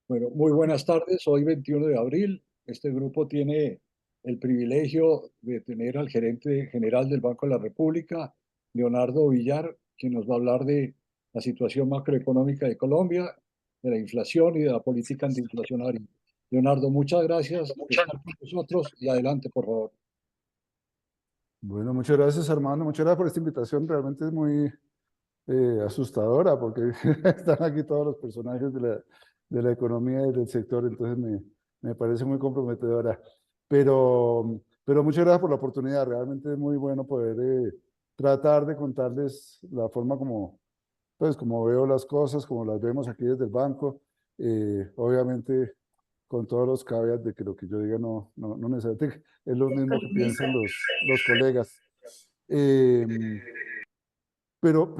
Bueno, muy buenas tardes. Hoy 21 de abril. Este grupo tiene el privilegio de tener al gerente general del Banco de la República, Leonardo Villar, quien nos va a hablar de la situación macroeconómica de Colombia, de la inflación y de la política antiinflacionaria. Leonardo, muchas gracias por estar con nosotros y adelante, por favor. Bueno, muchas gracias, Armando. Muchas gracias por esta invitación. Realmente es muy asustadora porque están aquí todos los personajes de la economía y del sector, entonces me parece muy comprometedora. Pero muchas gracias por la oportunidad. Realmente es muy bueno poder tratar de contarles la forma como veo las cosas, como las vemos aquí desde el banco. Obviamente con todos los caveats de que lo que yo diga no necesariamente es lo mismo que piensan los colegas. Eh, pero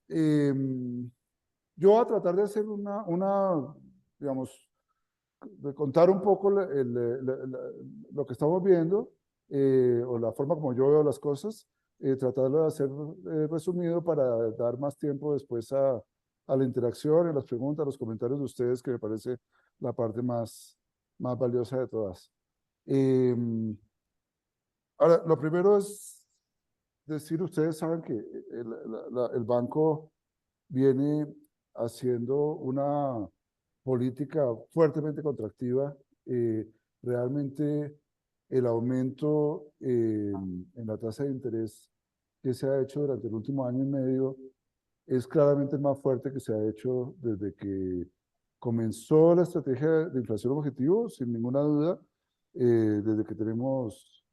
yo voy a tratar de hacer digamos, de contar un poco lo que estamos viendo, o la forma como yo veo las cosas, tratarlo de hacer resumido para dar más tiempo después a la interacción, a las preguntas, a los comentarios de ustedes, que me parece la parte más valiosa de todas. Eh, Ahora, lo primero es decir, ustedes saben que el banco viene haciendo una política fuertemente contractiva. Realmente el aumento en la tasa de interés que se ha hecho durante el último año y medio es claramente el más fuerte que se ha hecho desde que comenzó la estrategia de inflación objetivo, sin ninguna duda, desde que tenemos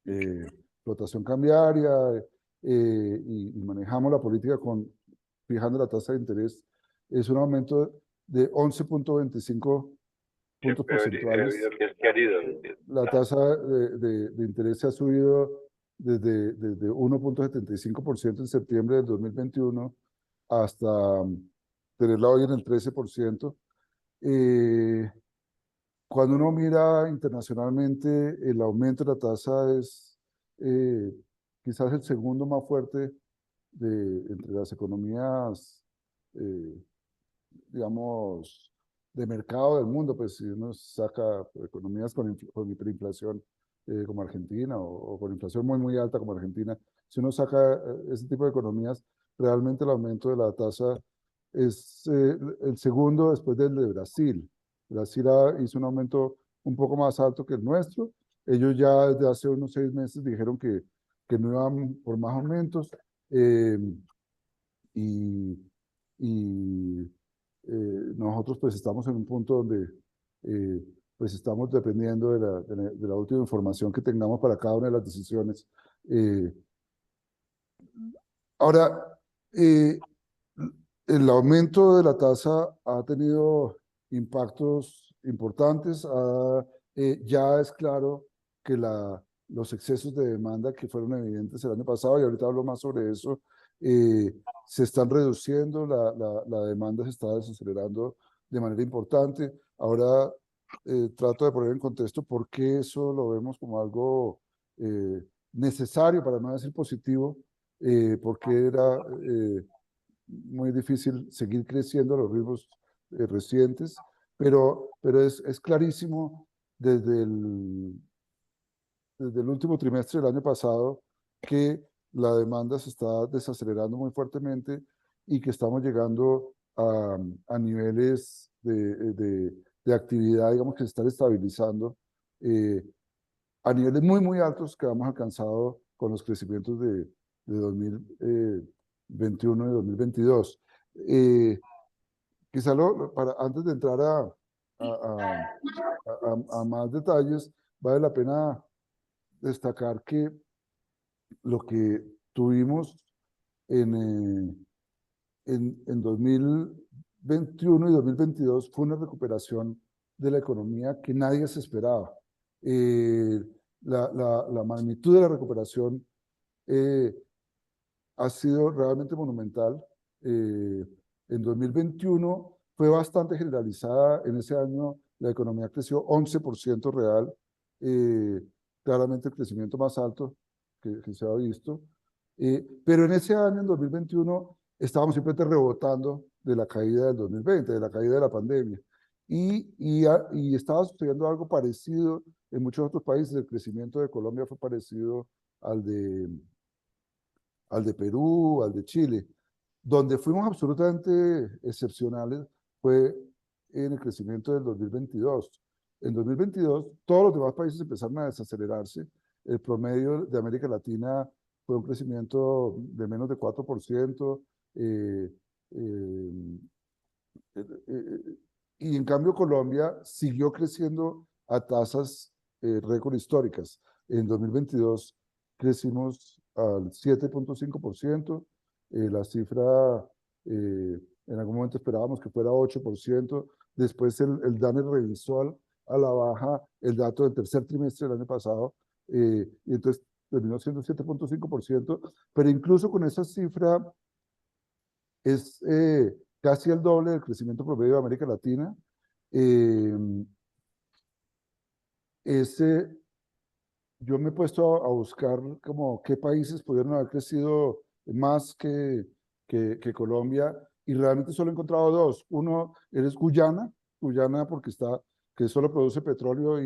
eh, flotación cambiaria, y manejamos la política fijando la tasa de interés. Es un aumento de 11.25 puntos porcentuales. La tasa de interés se ha subido desde 1.75% en septiembre del 2021 hasta tenerla hoy en el 13%. Eh, Cuando uno mira internacionalmente, el aumento de la tasa es eh, quizás el segundo más fuerte entre las economías, eh, digamos, de mercado del mundo. Pues si uno saca economías con hiperinflación como Argentina, o con inflación muy alta como Argentina, si uno saca ese tipo de economías, realmente el aumento de la tasa es el segundo después del de Brasil. Brasil hizo un aumento un poco más alto que el nuestro. Ellos ya desde hace unos 6 meses dijeron que no iban por más aumentos. eh, y, y nosotros pues estamos en un punto donde pues estamos dependiendo de la última información que tengamos para cada una de las decisiones. Eh, Ahora, el aumento de la tasa ha tenido impactos importantes. Ya es claro que los excesos de demanda que fueron evidentes el año pasado, y ahorita hablo más sobre eso, eh, se están reduciendo, la demanda se está desacelerando de manera importante. Ahora trato de poner en contexto por qué eso lo vemos como algo necesario, para no decir positivo, porque era muy difícil seguir creciendo a los ritmos recientes, pero es clarísimo desde el último trimestre del año pasado que la demanda se está desacelerando muy fuertemente y que estamos llegando a niveles de actividad, digamos, que se están estabilizando a niveles muy altos que hemos alcanzado con los crecimientos de 2021 y 2022. Eh, Quizá antes de entrar a más detalles, vale la pena destacar que lo que tuvimos en, en 2021 y 2022 fue una recuperación de la economía que nadie se esperaba. Eh, la magnitud de la recuperación eh, ha sido realmente monumental. En 2021 fue bastante generalizada. En ese año la economía creció 11% real, eh, claramente el crecimiento más alto que se ha visto. Pero en ese año, en 2021, estábamos simplemente rebotando de la caída del 2020, de la caída de la pandemia. Y estaba sucediendo algo parecido en muchos otros países. El crecimiento de Colombia fue parecido al de, al de Perú, al de Chile. Donde fuimos absolutamente excepcionales fue en el crecimiento del 2022. En 2022, todos los demás países empezaron a desacelerarse. El promedio de América Latina fue un crecimiento de menos de 4%. eh, eh, eh, eh, y en cambio Colombia siguió creciendo a tasas récord históricas. En 2022 crecimos al 7.5%. La cifra, en algún momento esperábamos que fuera 8%. Después el DANE revisó a la baja el dato del tercer trimestre del año pasado, y entonces terminó siendo 7.5%, pero incluso con esa cifra es casi el doble del crecimiento promedio de América Latina. Eh, ese, yo me he puesto a buscar como qué países pudieron haber crecido más que Colombia, y realmente solo he encontrado dos. Uno es Guyana, Guyana porque que solo produce petróleo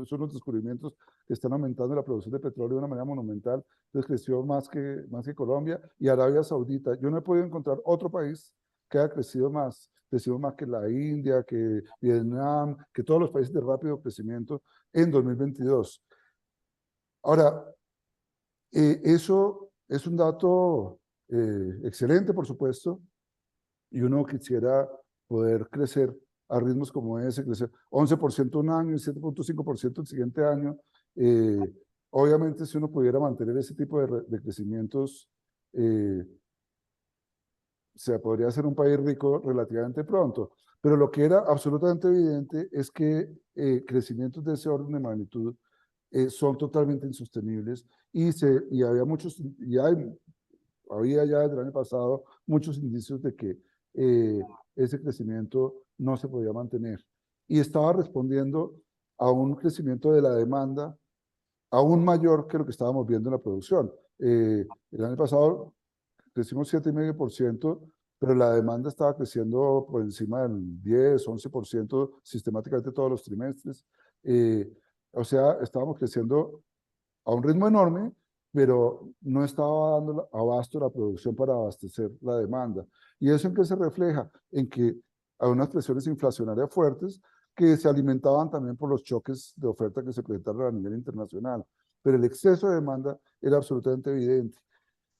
son los descubrimientos que están aumentando la producción de petróleo de una manera monumental. Entonces creció más que Colombia. Y Arabia Saudita. Yo no he podido encontrar otro país que haya crecido más. Crecimos más que la India, que Vietnam, que todos los países de rápido crecimiento en 2022. Ahora, eso es un dato excelente, por supuesto, y uno quisiera poder crecer a ritmos como ese, crecer 11% un año y 7.5% el siguiente año. Eh, Obviamente, si uno pudiera mantener ese tipo de crecimientos, eh, se podría hacer un país rico relativamente pronto. Pero lo que era absolutamente evidente es que crecimientos de ese orden de magnitud son totalmente insostenibles, y había muchos, había ya desde el año pasado muchos indicios de que ese crecimiento no se podía mantener, y estaba respondiendo a un crecimiento de la demanda aún mayor que lo que estábamos viendo en la producción. El año pasado crecimos 7,5%, pero la demanda estaba creciendo por encima del 10, 11% sistemáticamente todos los trimestres. Eh, o sea, estábamos creciendo a un ritmo enorme, pero no estaba dando abasto la producción para abastecer la demanda. ¿Y eso en qué se refleja? En que hay unas presiones inflacionarias fuertes que se alimentaban también por los choques de oferta que se presentaron a nivel internacional. Pero el exceso de demanda era absolutamente evidente.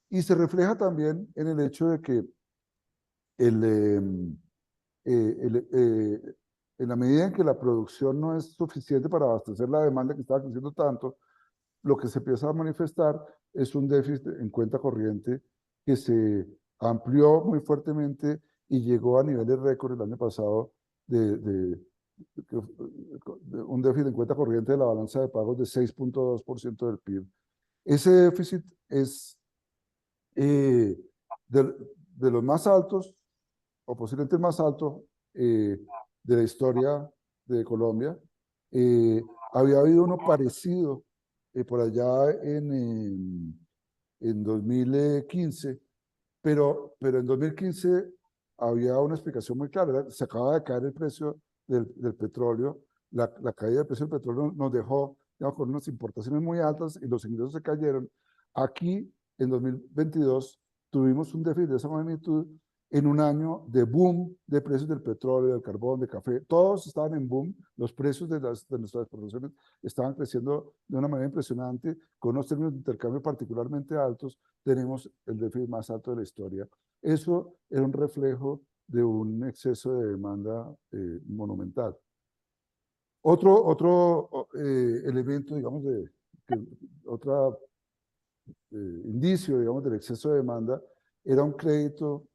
Y se refleja también en el hecho de que el, en la medida en que la producción no es suficiente para abastecer la demanda que estaba creciendo tanto, lo que se empieza a manifestar es un déficit en cuenta corriente que se amplió muy fuertemente y llegó a niveles récord el año pasado de un déficit en cuenta corriente de la balanza de pagos de 6.2% del PIB. Ese déficit es eh, de, de los más altos, o posiblemente el más alto, de la historia de Colombia. Había habido uno parecido por allá en 2015, pero en 2015 había una explicación muy clara. Se acaba de caer el precio del petróleo. La caída del precio del petróleo nos dejó, digamos, con unas importaciones muy altas y los ingresos se cayeron. Aquí, en 2022, tuvimos un déficit de esa magnitud en un año de boom de precios del petróleo, del carbón, de café. Todos estaban en boom. Los precios de nuestras exportaciones estaban creciendo de una manera impresionante, con unos términos de intercambio particularmente altos. Tenemos el déficit más alto de la historia. Eso era un reflejo de un exceso de demanda monumental. Otro elemento, digamos, otro indicio, digamos, del exceso de demanda era un crédito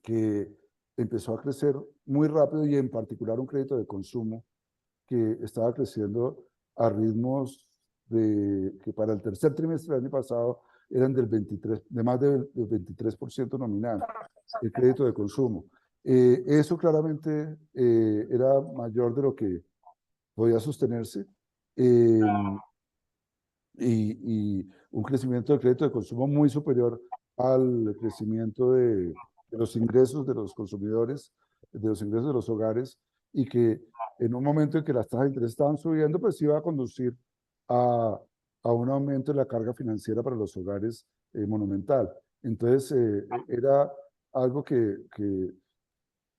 que empezó a crecer muy rápido, y en particular un crédito de consumo que estaba creciendo a ritmos que para el tercer trimestre del año pasado eran de más del 23% nominal, el crédito de consumo. Eso claramente era mayor de lo que podía sostenerse, eh, y un crecimiento del crédito de consumo muy superior al crecimiento de los ingresos de los consumidores, de los ingresos de los hogares, y que en un momento en que las tasas de interés estaban subiendo, pues iba a conducir a, a un aumento de la carga financiera para los hogares monumental. Entonces, era algo que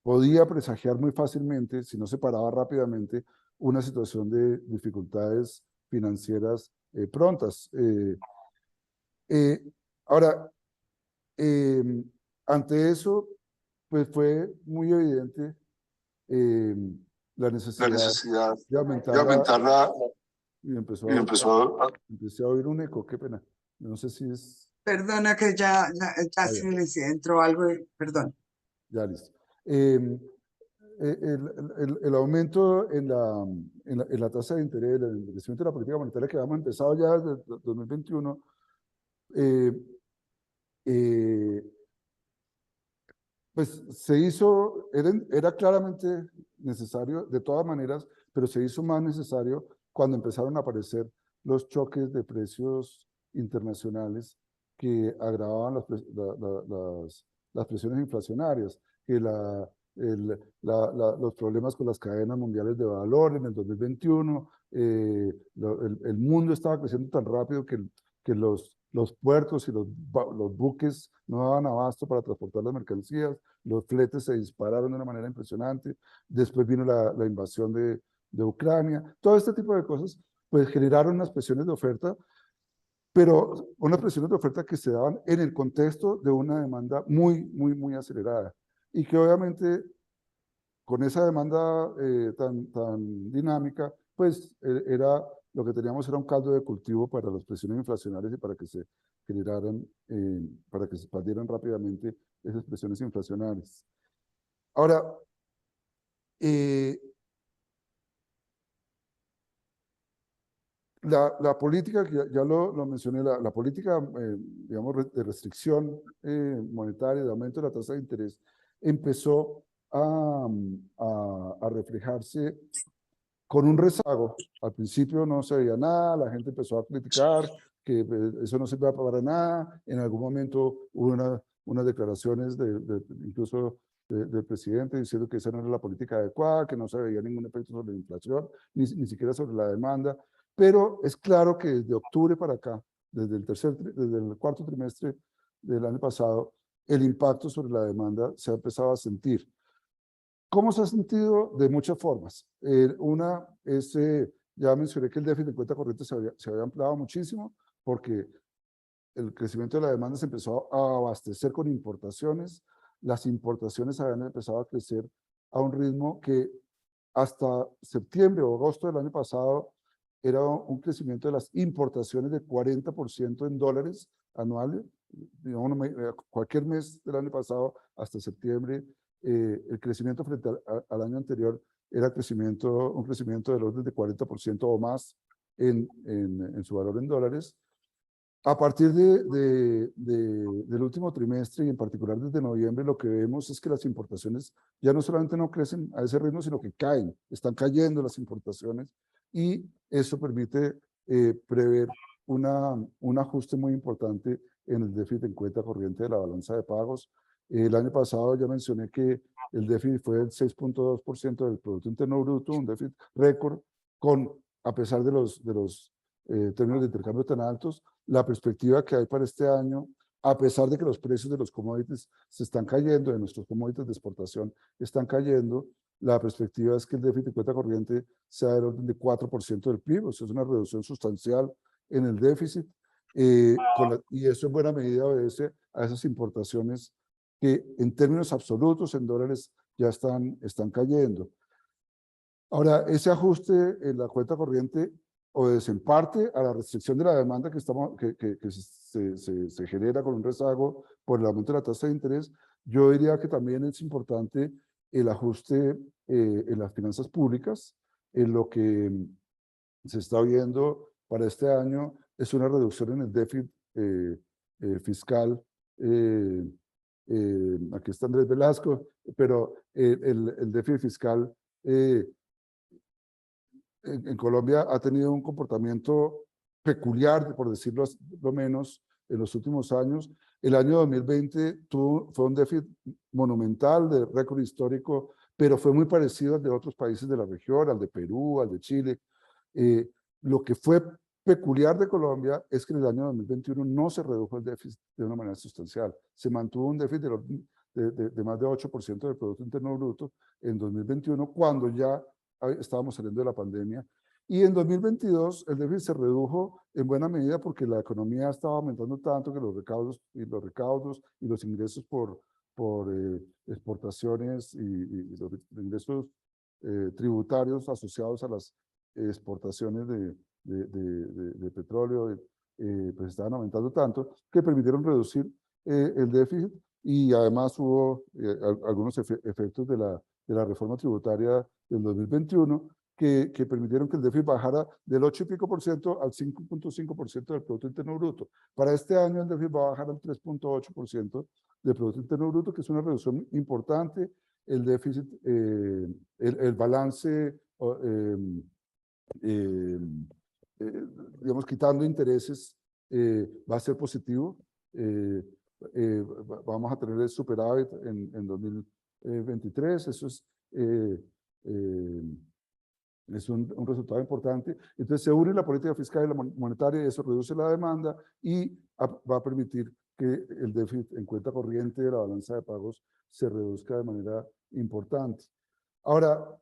podía presagiar muy fácilmente, si no se paraba rápidamente, una situación de dificultades financieras prontas. Eh, ahora, eh, ante eso, pues fue muy evidente eh, la la necesidad necesidad de de aumentar aumentar la... y Y empecé a oír un eco, qué pena. No sé si es... Perdona que ya Ah, ya, se les entró algo, perdón. ya listo. El aumento en la tasa de interés, el crecimiento de la política monetaria que habíamos empezado ya desde 2021, eh, eh, pues se hizo, era claramente necesario de todas maneras, pero se hizo más necesario cuando empezaron a aparecer los choques de precios internacionales que agravaban las presiones inflacionarias, que los problemas con las cadenas mundiales de valor en el 2021, el mundo estaba creciendo tan rápido que los puertos y los buques no daban abasto para transportar las mercancías, los fletes se dispararon de una manera impresionante, después vino la invasión de Ucrania, todo este tipo de cosas pues generaron unas presiones de oferta, pero unas presiones de oferta que se daban en el contexto de una demanda muy acelerada y que obviamente con esa demanda tan dinámica, pues era lo que teníamos era un caldo de cultivo para las presiones inflacionarias y para que se generaran, para que se expandieran rápidamente esas presiones inflacionarias. Ahora, eh, la política, que ya lo mencioné, la política, digamos, de restricción monetaria, de aumento de la tasa de interés, empezó a reflejarse con un rezago. Al principio no se veía nada, la gente empezó a criticar que eso no se iba para nada. En algún momento hubo unas declaraciones incluso del presidente diciendo que esa no era la política adecuada, que no se veía ningún efecto sobre la inflación, ni siquiera sobre la demanda. Pero es claro que desde octubre para acá, desde el cuarto trimestre del año pasado, el impacto sobre la demanda se ha empezado a sentir. ¿Cómo se ha sentido? De muchas formas. Una es, ya mencioné que el déficit de cuenta corriente se había ampliado muchísimo porque el crecimiento de la demanda se empezó a abastecer con importaciones. Las importaciones habían empezado a crecer a un ritmo que hasta septiembre o agosto del año pasado era un crecimiento de las importaciones de 40% en dólares anuales. Digamos, cualquier mes del año pasado hasta septiembre, el crecimiento frente al año anterior era un crecimiento del orden de 40% o más en su valor en dólares. A partir del último trimestre y en particular desde noviembre, lo que vemos es que las importaciones ya no solamente no crecen a ese ritmo, sino que caen, están cayendo las importaciones y eso permite prever un ajuste muy importante en el déficit en cuenta corriente de la balanza de pagos. El año pasado ya mencioné que el déficit fue del 6.2% del Producto Interno Bruto, un déficit récord, a pesar de los términos de intercambio tan altos. La perspectiva que hay para este año, a pesar de que los precios de los commodities se están cayendo, de nuestros commodities de exportación están cayendo, la perspectiva es que el déficit de cuenta corriente sea del orden de 4% del PIB, o sea, es una reducción sustancial en el déficit, y eso en buena medida obedece a esas importaciones que en términos absolutos, en dólares, ya están cayendo. Ahora, ese ajuste en la cuenta corriente obedece en parte a la restricción de la demanda que se genera con un rezago por el aumento de la tasa de interés. Yo diría que también es importante el ajuste en las finanzas públicas. En lo que se está viendo para este año es una reducción en el déficit fiscal. Aquí está Andrés Velasco, pero el déficit fiscal en Colombia ha tenido un comportamiento peculiar, por decirlo lo menos, en los últimos años, El año 2020 fue un déficit monumental, de récord histórico, pero fue muy parecido al de otros países de la región, al de Perú, al de Chile. Lo que fue peculiar de Colombia es que en el año 2021 no se redujo el déficit de una manera sustancial. Se mantuvo un déficit de más de 8% del Producto Interno Bruto en 2021, cuando ya estábamos saliendo de la pandemia. Y en 2022 el déficit se redujo en buena medida porque la economía estaba aumentando tanto que los recaudos y los ingresos por exportaciones y los ingresos tributarios asociados a las exportaciones de petróleo pues estaban aumentando tanto que permitieron reducir el déficit, y además hubo algunos efectos de la reforma tributaria del 2021 que permitieron que el déficit bajara del 8% al 5.5% del Producto Interno Bruto. Para este año el déficit va a bajar al 3.8% del Producto Interno Bruto, que es una reducción importante. El déficit, el balance, digamos, quitando intereses, va a ser positivo. Vamos a tener el superávit en 2023. Eso es un resultado importante. Entonces se une la política fiscal y la monetaria, y eso reduce la demanda y va a permitir que el déficit en cuenta corriente de la balanza de pagos se reduzca de manera importante. Ahora,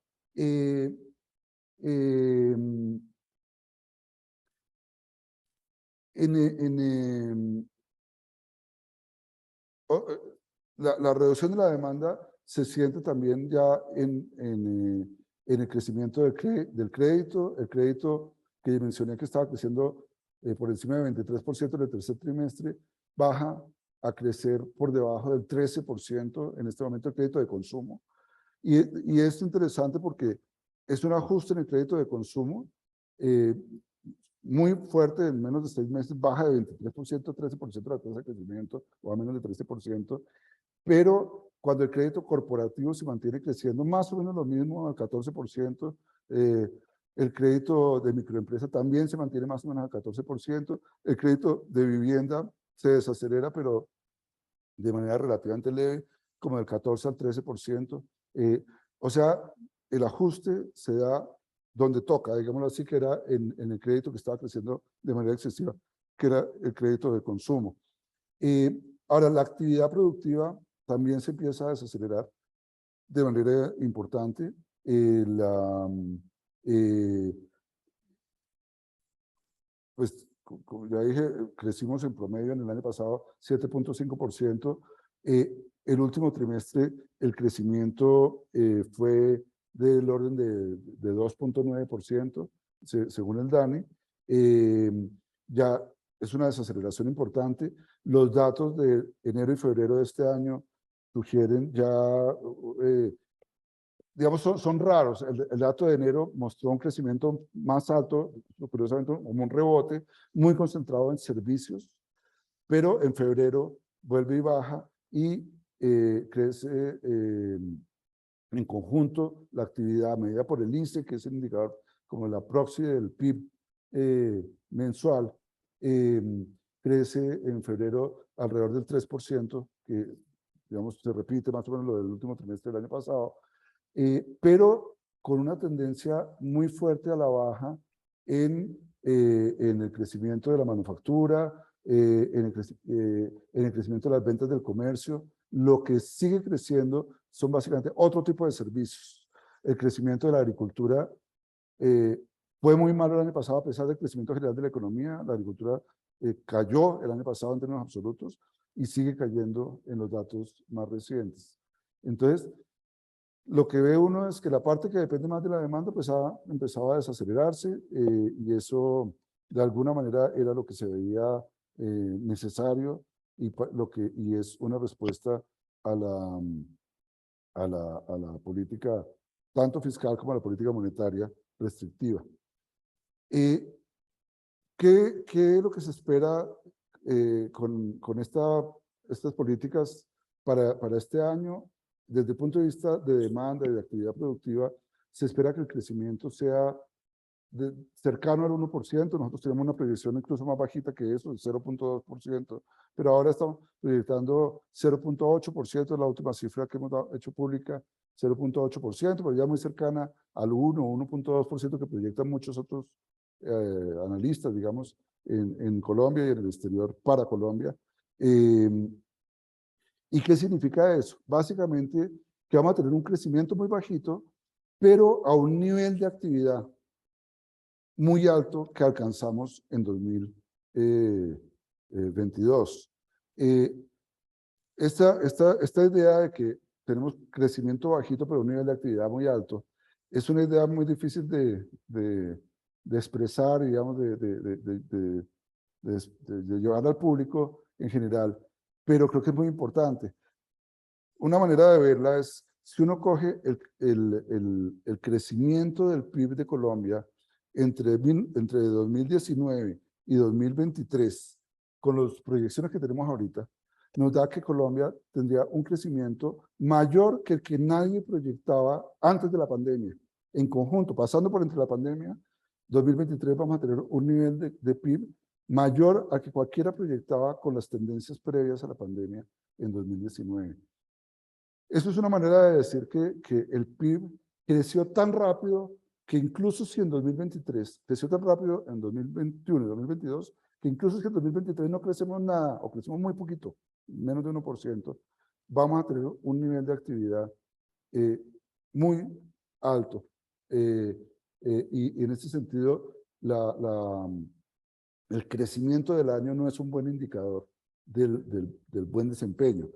la reducción de la demanda se siente también ya en el crecimiento del crédito. El crédito que mencioné que estaba creciendo por encima del 23% en el tercer trimestre, baja a crecer por debajo del 13% en este momento el crédito de consumo. Y es interesante porque es un ajuste en el crédito de consumo muy fuerte. En menos de 6 meses baja de 23% a 13% la tasa de crecimiento, o a menos de 13%, pero cuando el crédito corporativo se mantiene creciendo más o menos lo mismo, al 14%, el crédito de microempresa también se mantiene más o menos al 14%, el crédito de vivienda se desacelera, pero de manera relativamente leve, como del 14 al 13%. O sea, el ajuste se da donde toca, digámoslo así, que era en el crédito que estaba creciendo de manera excesiva, que era el crédito de consumo. Ahora, la actividad productiva también se empieza a desacelerar de manera importante. Pues, como ya dije, crecimos en promedio en el año pasado 7.5%. El último trimestre el crecimiento fue del orden de 2.9%, según el DANE. Ya es una desaceleración importante. Los datos de enero y febrero de este año sugieren ya, digamos, son raros. El dato de enero mostró un crecimiento más alto, curiosamente como un rebote, muy concentrado en servicios, pero en febrero vuelve y baja y crece en conjunto la actividad medida por el INSE, que es el indicador como la proxy del PIB mensual, crece en febrero alrededor del 3%, que digamos se repite más o menos lo del último trimestre del año pasado, pero con una tendencia muy fuerte a la baja en el crecimiento de la manufactura, en el crecimiento de las ventas del comercio. Lo que sigue creciendo son básicamente otro tipo de servicios. El crecimiento de la agricultura fue muy malo el año pasado a pesar del crecimiento general de la economía. La agricultura cayó el año pasado en términos absolutos y sigue cayendo en los datos más recientes. Entonces, lo que ve uno es que la parte que depende más de la demanda pues ha empezado a desacelerarse, y eso de alguna manera era lo que se veía necesario, y es una respuesta a la política tanto fiscal como a la política monetaria restrictiva. ¿Qué es lo que se espera con estas políticas para este año? Desde el punto de vista de demanda y de actividad productiva, se espera que el crecimiento sea cercano al 1%, nosotros teníamos una proyección incluso más bajita que eso, de 0.2%, pero ahora estamos proyectando 0.8%, la última cifra que hemos hecho pública, 0.8%, pero ya muy cercana al 1.2% que proyectan muchos otros analistas, digamos, en Colombia y en el exterior para Colombia. ¿Y qué significa eso? Básicamente que vamos a tener un crecimiento muy bajito, pero a un nivel de actividad muy alto que alcanzamos en 2022. Esta idea de que tenemos crecimiento bajito, pero un nivel de actividad muy alto, es una idea muy difícil de expresar, digamos, de llevar al público en general, pero creo que es muy importante. Una manera de verla es, si uno coge el crecimiento del PIB de Colombia entre 2019 y 2023, con las proyecciones que tenemos ahorita, nos da que Colombia tendría un crecimiento mayor que el que nadie proyectaba antes de la pandemia. En conjunto, pasando por entre la pandemia, 2023 vamos a tener un nivel de PIB mayor al que cualquiera proyectaba con las tendencias previas a la pandemia en 2019. Eso es una manera de decir que el PIB creció tan rápido que incluso si en 2023 creció tan rápido en 2021 y 2022, que incluso si en 2023 no crecemos nada o crecemos muy poquito, menos de 1%, vamos a tener un nivel de actividad muy alto. Y en este sentido, el crecimiento del año no es un buen indicador del buen desempeño.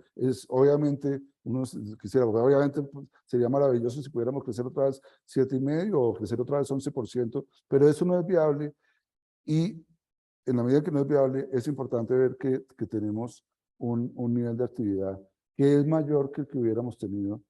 Obviamente, uno quisiera, obviamente pues, sería maravilloso si pudiéramos crecer otra vez 7,5% o crecer otra vez 11%, pero eso no es viable y en la medida que no es viable, es importante ver que tenemos un nivel de actividad que es mayor que el que hubiéramos tenido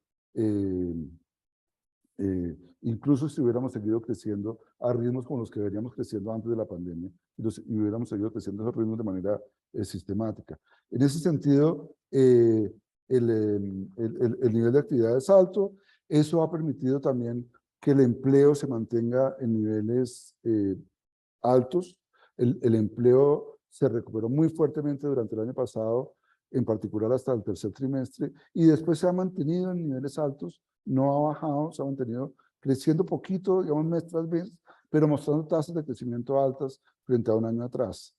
incluso si hubiéramos seguido creciendo a ritmos con los que veníamos creciendo antes de la pandemia y hubiéramos seguido creciendo esos ritmos de manera sistemática. En ese sentido, el nivel de actividad es alto. Eso ha permitido también que el empleo se mantenga en niveles altos. El empleo se recuperó muy fuertemente durante el año pasado, en particular hasta el tercer trimestre, y después se ha mantenido en niveles altos, no ha bajado, se ha mantenido creciendo poquito, digamos, mes tras mes, pero mostrando tasas de crecimiento altas frente a un año atrás.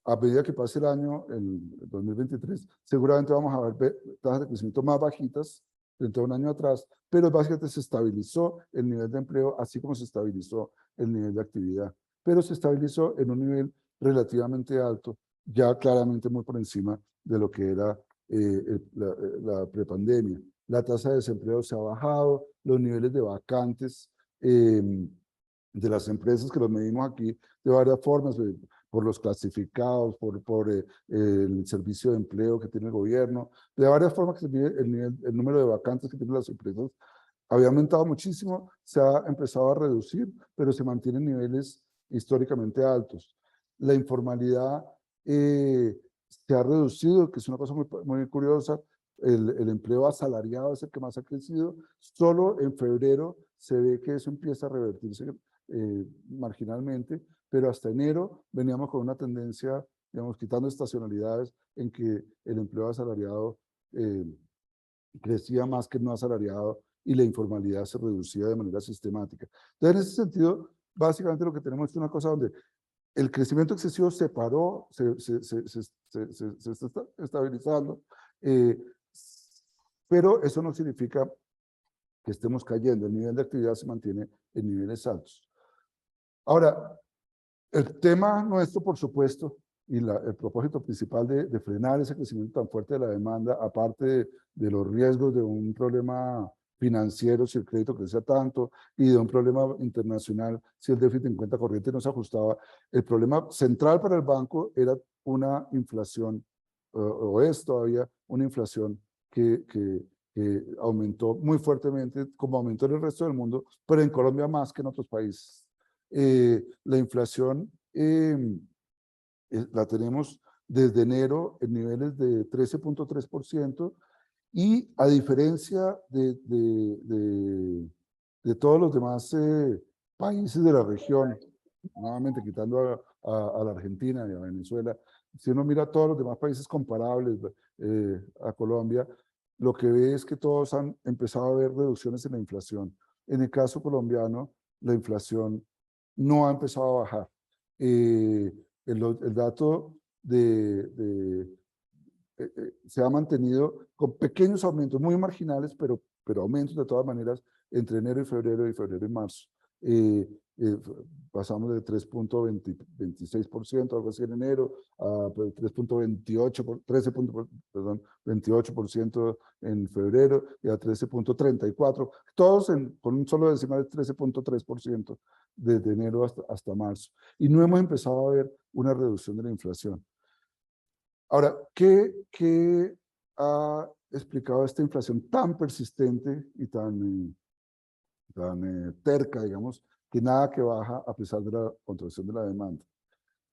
A medida que pase el año, el 2023, seguramente vamos a ver tasas de crecimiento más bajitas frente a un año atrás, pero básicamente se estabilizó el nivel de empleo, así como se estabilizó el nivel de actividad, pero se estabilizó en un nivel relativamente alto, ya claramente muy por encima de lo que era la prepandemia. La tasa de desempleo se ha bajado, los niveles de vacantes de las empresas que los medimos aquí de varias formas, por los clasificados, por el servicio de empleo que tiene el gobierno, de varias formas que se mide el número de vacantes que tienen las empresas, había aumentado muchísimo, se ha empezado a reducir, pero se mantienen niveles históricamente altos. La informalidad se ha reducido, que es una cosa muy curiosa. El empleo asalariado es el que más ha crecido. Solo en febrero se ve que eso empieza a revertirse marginalmente, pero hasta enero veníamos con una tendencia, digamos, quitando estacionalidades, en que el empleo asalariado crecía más que el no asalariado y la informalidad se reducía de manera sistemática. Entonces, en ese sentido, básicamente lo que tenemos es una cosa donde el crecimiento excesivo se paró, se está estabilizando, pero eso no significa que estemos cayendo. El nivel de actividad se mantiene en niveles altos. Ahora, el tema nuestro, por supuesto, y el propósito principal de frenar ese crecimiento tan fuerte de la demanda, aparte de los riesgos de un problema financiero si el crédito crecía tanto y de un problema internacional si el déficit en cuenta corriente no se ajustaba, el problema central para el banco era una inflación, o es todavía una inflación que aumentó muy fuertemente, como aumentó en el resto del mundo, pero en Colombia más que en otros países. La inflación la tenemos desde enero en niveles de 13.3%, y a diferencia de todos los demás países de la región, nuevamente quitando a la Argentina y a Venezuela, si uno mira todos los demás países comparables a Colombia, lo que ve es que todos han empezado a ver reducciones en la inflación. En el caso colombiano, la inflación no ha empezado a bajar. El dato se ha mantenido con pequeños aumentos, muy marginales, pero aumentos de todas maneras entre enero y febrero y marzo. Eh, pasamos de 3.26%, algo así en enero, a 3.28, 28% en febrero y a 13.34%, todos con un solo decimal de 13.3% desde enero hasta marzo. Y no hemos empezado a ver una reducción de la inflación. Ahora, ¿qué ha explicado esta inflación tan persistente y tan terca, digamos, que nada que baja a pesar de la contracción de la demanda?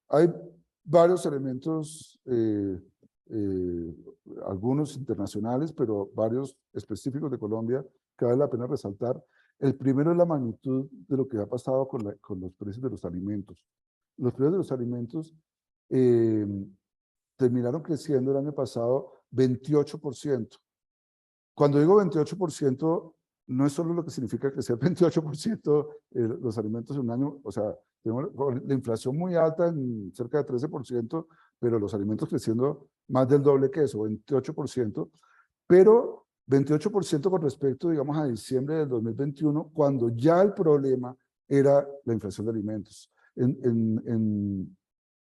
Hay varios elementos, algunos internacionales, pero varios específicos de Colombia que vale la pena resaltar. El primero es la magnitud de lo que ha pasado con los precios de los alimentos. Los precios de los alimentos terminaron creciendo el año pasado 28%. Cuando digo 28%, no es solo lo que significa crecer 28% los alimentos en un año, o sea, tenemos la inflación muy alta, en cerca de 13%, pero los alimentos creciendo más del doble que eso, 28%, pero 28% con respecto, digamos, a diciembre del 2021, cuando ya el problema era la inflación de alimentos. En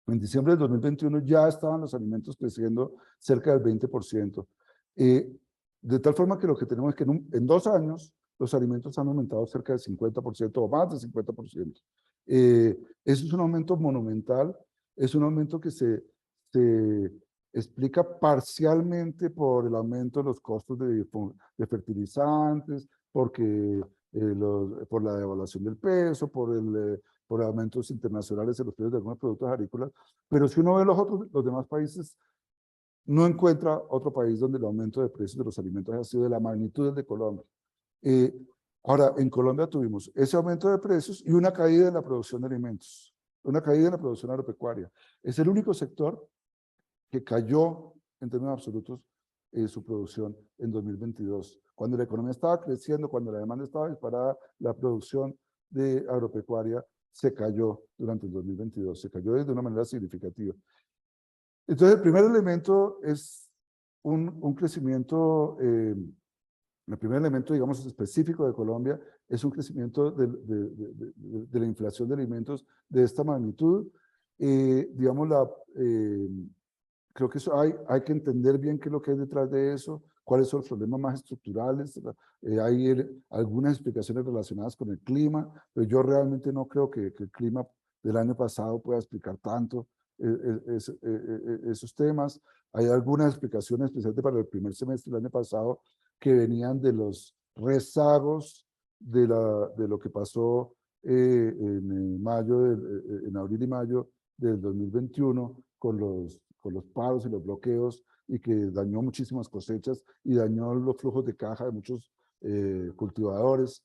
diciembre del 2021 ya estaban los alimentos creciendo cerca del 20%. De tal forma que lo que tenemos es que en 2 años los alimentos han aumentado cerca del 50% o más del 50%. Eso es un aumento monumental, es un aumento que se explica parcialmente por el aumento de los costos de fertilizantes, porque, por la devaluación del peso, por aumentos internacionales en los precios de algunos productos agrícolas, pero si uno ve los demás países, no encuentra otro país donde el aumento de precios de los alimentos haya sido de la magnitud de Colombia. Ahora, en Colombia tuvimos ese aumento de precios y una caída en la producción de alimentos, una caída en la producción agropecuaria. Es el único sector que cayó en términos absolutos su producción en 2022. Cuando la economía estaba creciendo, cuando la demanda estaba disparada, la producción de agropecuaria se cayó durante el 2022, se cayó de una manera significativa. Entonces, el primer elemento es un crecimiento, el primer elemento, digamos, específico de Colombia es un crecimiento de la inflación de alimentos de esta magnitud. Digamos, creo que eso hay que entender bien qué es lo que hay detrás de eso, cuáles son los problemas más estructurales. Hay algunas explicaciones relacionadas con el clima, pero yo realmente no creo que el clima del año pasado pueda explicar tanto esos temas. Hay algunas explicaciones, especialmente para el primer semestre del año pasado, que venían de los rezagos de lo que pasó en abril y mayo del 2021 con los paros y los bloqueos, y que dañó muchísimas cosechas y dañó los flujos de caja de muchos cultivadores.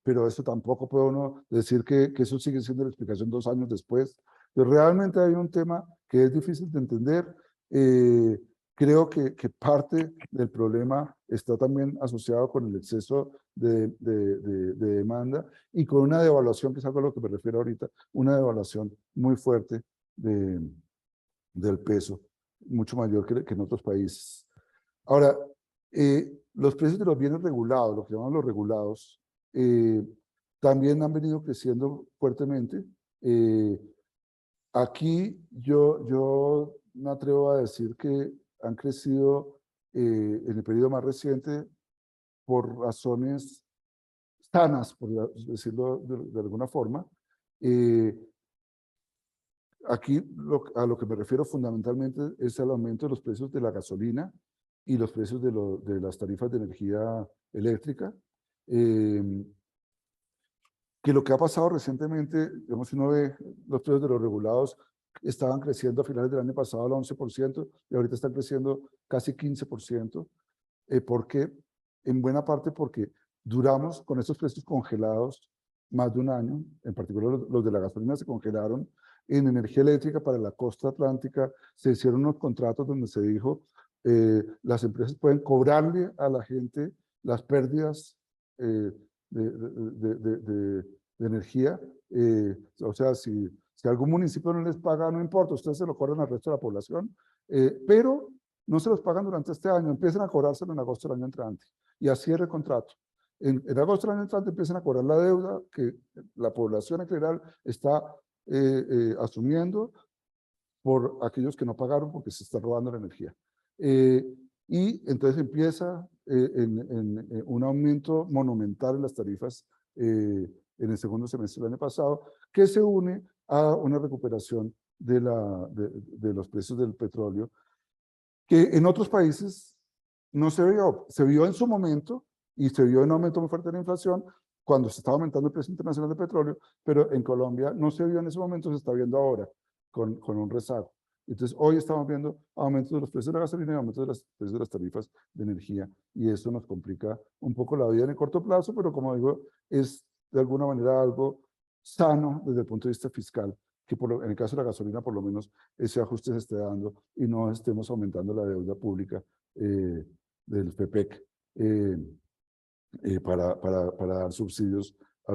Pero eso tampoco puede uno decir que eso sigue siendo la explicación 2 años después. Pero realmente hay un tema que es difícil de entender. Creo que parte del problema está también asociado con el exceso de demanda y con una devaluación, que es algo a lo que me refiero ahorita, una devaluación muy fuerte del peso, mucho mayor que en otros países. Ahora, los precios de los bienes regulados, lo que llaman los regulados, también han venido creciendo fuertemente. Aquí yo me atrevo a decir que han crecido en el periodo más reciente por razones sanas, por decirlo de alguna forma. Aquí a lo que me refiero fundamentalmente es al aumento de los precios de la gasolina y los precios de las tarifas de energía eléctrica. Que lo que ha pasado recientemente, digamos, si uno ve los precios de los regulados, estaban creciendo a finales del año pasado al 11% y ahorita están creciendo casi 15%. ¿Por qué? En buena parte porque duramos con estos precios congelados más de un año, en particular los de la gasolina se congelaron. En energía eléctrica para la costa atlántica se hicieron unos contratos donde se dijo las empresas pueden cobrarle a la gente las pérdidas de energía. O sea, si algún municipio no les paga, no importa, ustedes se lo cobran al resto de la población, pero no se los pagan durante este año, empiezan a cobrárselo en agosto del año entrante. Y así es el contrato. En agosto del año entrante empiezan a cobrar la deuda que la población en general está asumiendo por aquellos que no pagaron porque se está robando la energía. Y entonces empieza en un aumento monumental en las tarifas en el segundo semestre del año pasado, que se une a una recuperación de los precios del petróleo, que en otros países no se vio en su momento, y se vio en un aumento muy fuerte de la inflación cuando se estaba aumentando el precio internacional de petróleo, pero en Colombia no se vio en ese momento, se está viendo ahora con un rezago. Entonces, hoy estamos viendo aumentos de los precios de la gasolina y aumentos de los precios de las tarifas de energía, y eso nos complica un poco la vida en el corto plazo, pero como digo, es de alguna manera algo sano desde el punto de vista fiscal, que en el caso de la gasolina, por lo menos, ese ajuste se esté dando y no estemos aumentando la deuda pública del FEPEC para dar subsidios a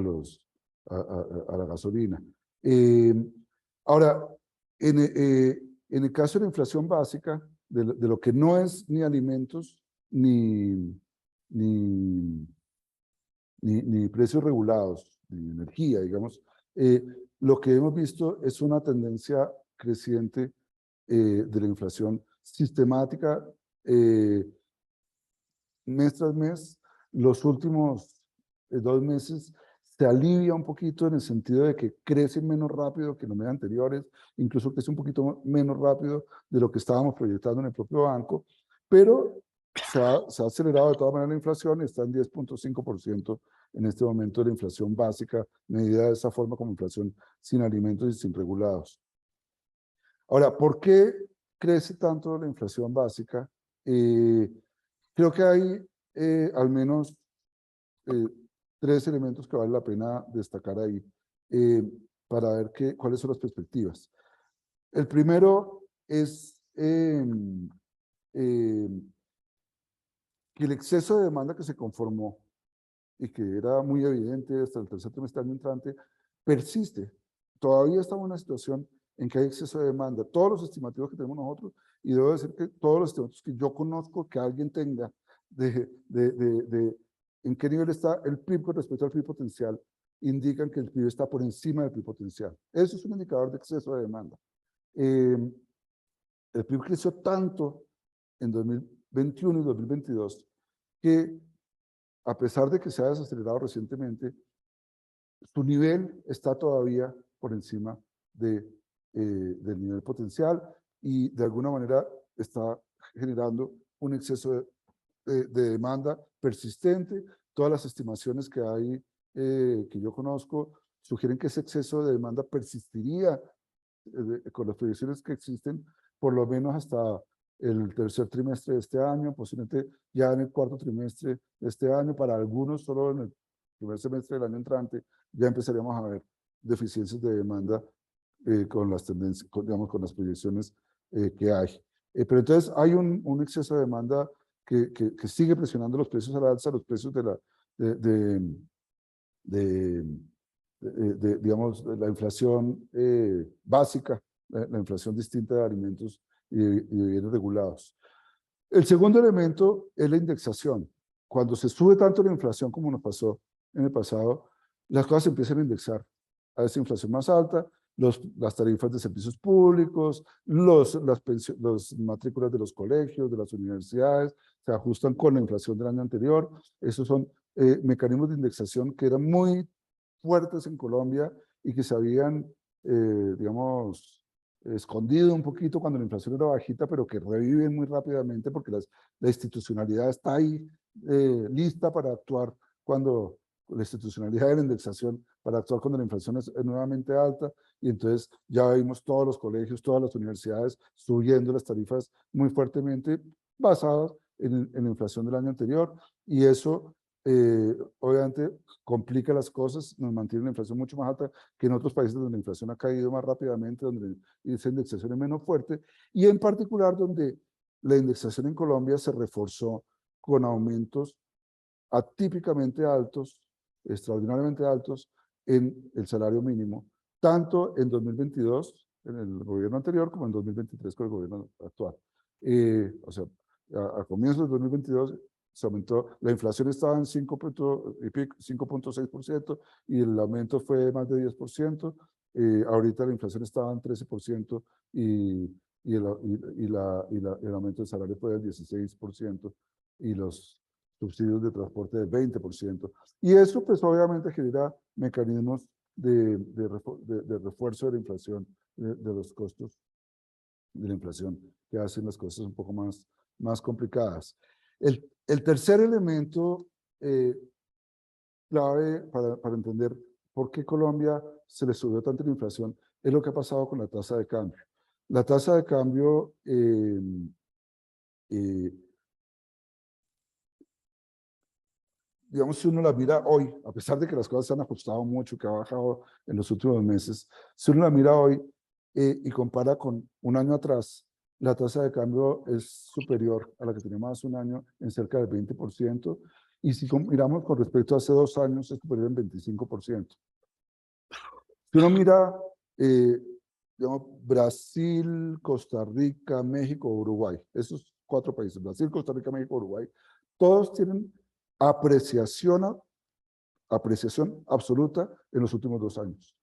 la gasolina. Ahora, en el caso de la inflación básica, de lo que no es ni alimentos ni precios regulados, ni energía, digamos, lo que hemos visto es una tendencia creciente de la inflación sistemática mes tras mes. Los últimos 2 meses se alivia un poquito en el sentido de que crece menos rápido que los meses anteriores, incluso crece un poquito menos rápido de lo que estábamos proyectando en el propio banco, pero se ha acelerado de todas maneras la inflación, está en 10.5% en este momento de la inflación básica, medida de esa forma como inflación sin alimentos y sin regulados. Ahora, ¿por qué crece tanto la inflación básica? Creo que hay al menos 3 elementos que vale la pena destacar ahí para ver cuáles son las perspectivas. El primero es que el exceso de demanda que se conformó y que era muy evidente hasta el tercer trimestre del año entrante, persiste. Todavía estamos en una situación en que hay exceso de demanda. Todos los estimativos que tenemos nosotros, y debo decir que todos los estimativos que yo conozco que alguien tenga en qué nivel está el PIB con respecto al PIB potencial, indican que el PIB está por encima del PIB potencial. Eso es un indicador de exceso de demanda. El PIB creció tanto en 2021 y 2022 que, a pesar de que se ha desacelerado recientemente, su nivel está todavía por encima del nivel potencial, y de alguna manera está generando un exceso de demanda persistente. Todas las estimaciones que hay, que yo conozco, sugieren que ese exceso de demanda persistiría con las proyecciones que existen, por lo menos hasta el tercer trimestre de este año, posiblemente ya en el cuarto trimestre de este año, para algunos solo en el primer semestre del año entrante, ya empezaríamos a ver deficiencias de demanda con las tendencias, digamos, con las proyecciones que hay. Pero entonces hay un exceso de demanda que sigue presionando los precios a la alza, los precios digamos, de la inflación básica, la inflación distinta de alimentos y de bienes regulados. El segundo elemento es la indexación. Cuando se sube tanto la inflación como nos pasó en el pasado, las cosas se empiezan a indexar a esa inflación más alta. Las tarifas de servicios públicos, las matrículas de los colegios, de las universidades, se ajustan con la inflación del año anterior. Esos son mecanismos de indexación que eran muy fuertes en Colombia y que se habían, digamos, escondido un poquito cuando la inflación era bajita, pero que reviven muy rápidamente porque la institucionalidad está ahí lista para actuar cuando la institucionalidad de la indexación, para actuar cuando la inflación es nuevamente alta, y entonces ya vimos todos los colegios, todas las universidades subiendo las tarifas muy fuertemente basadas en la inflación del año anterior, y eso obviamente complica las cosas, nos mantiene una inflación mucho más alta que en otros países donde la inflación ha caído más rápidamente, donde esa indexación es menos fuerte, y en particular donde la indexación en Colombia se reforzó con aumentos atípicamente altos, extraordinariamente altos, en el salario mínimo, tanto en 2022, en el gobierno anterior, como en 2023 con el gobierno actual. O sea, a comienzos de 2022 se aumentó, la inflación estaba en 5.6% y el aumento fue más de 10%. Ahorita la inflación estaba en 13% y el aumento del salario fue del 16% y los subsidios de transporte del 20%. Y eso pues obviamente genera mecanismos de refuerzo de la inflación, de los costos de la inflación, que hacen las cosas un poco más complicadas. El tercer elemento clave para entender por qué Colombia se le subió tanto la inflación es lo que ha pasado con la tasa de cambio. La tasa de cambio digamos, si uno la mira hoy, a pesar de que las cosas se han ajustado mucho, que ha bajado en los últimos meses, si uno la mira hoy y compara con un año atrás, la tasa de cambio es superior a la que teníamos hace un año en cerca del 20%, y si miramos con respecto a hace 2 años, es superior en 25%. Si uno mira, digamos, Brasil, Costa Rica, México, Uruguay, esos 4 países, Brasil, Costa Rica, México, Uruguay, todos tienen apreciación absoluta en los últimos 2 años.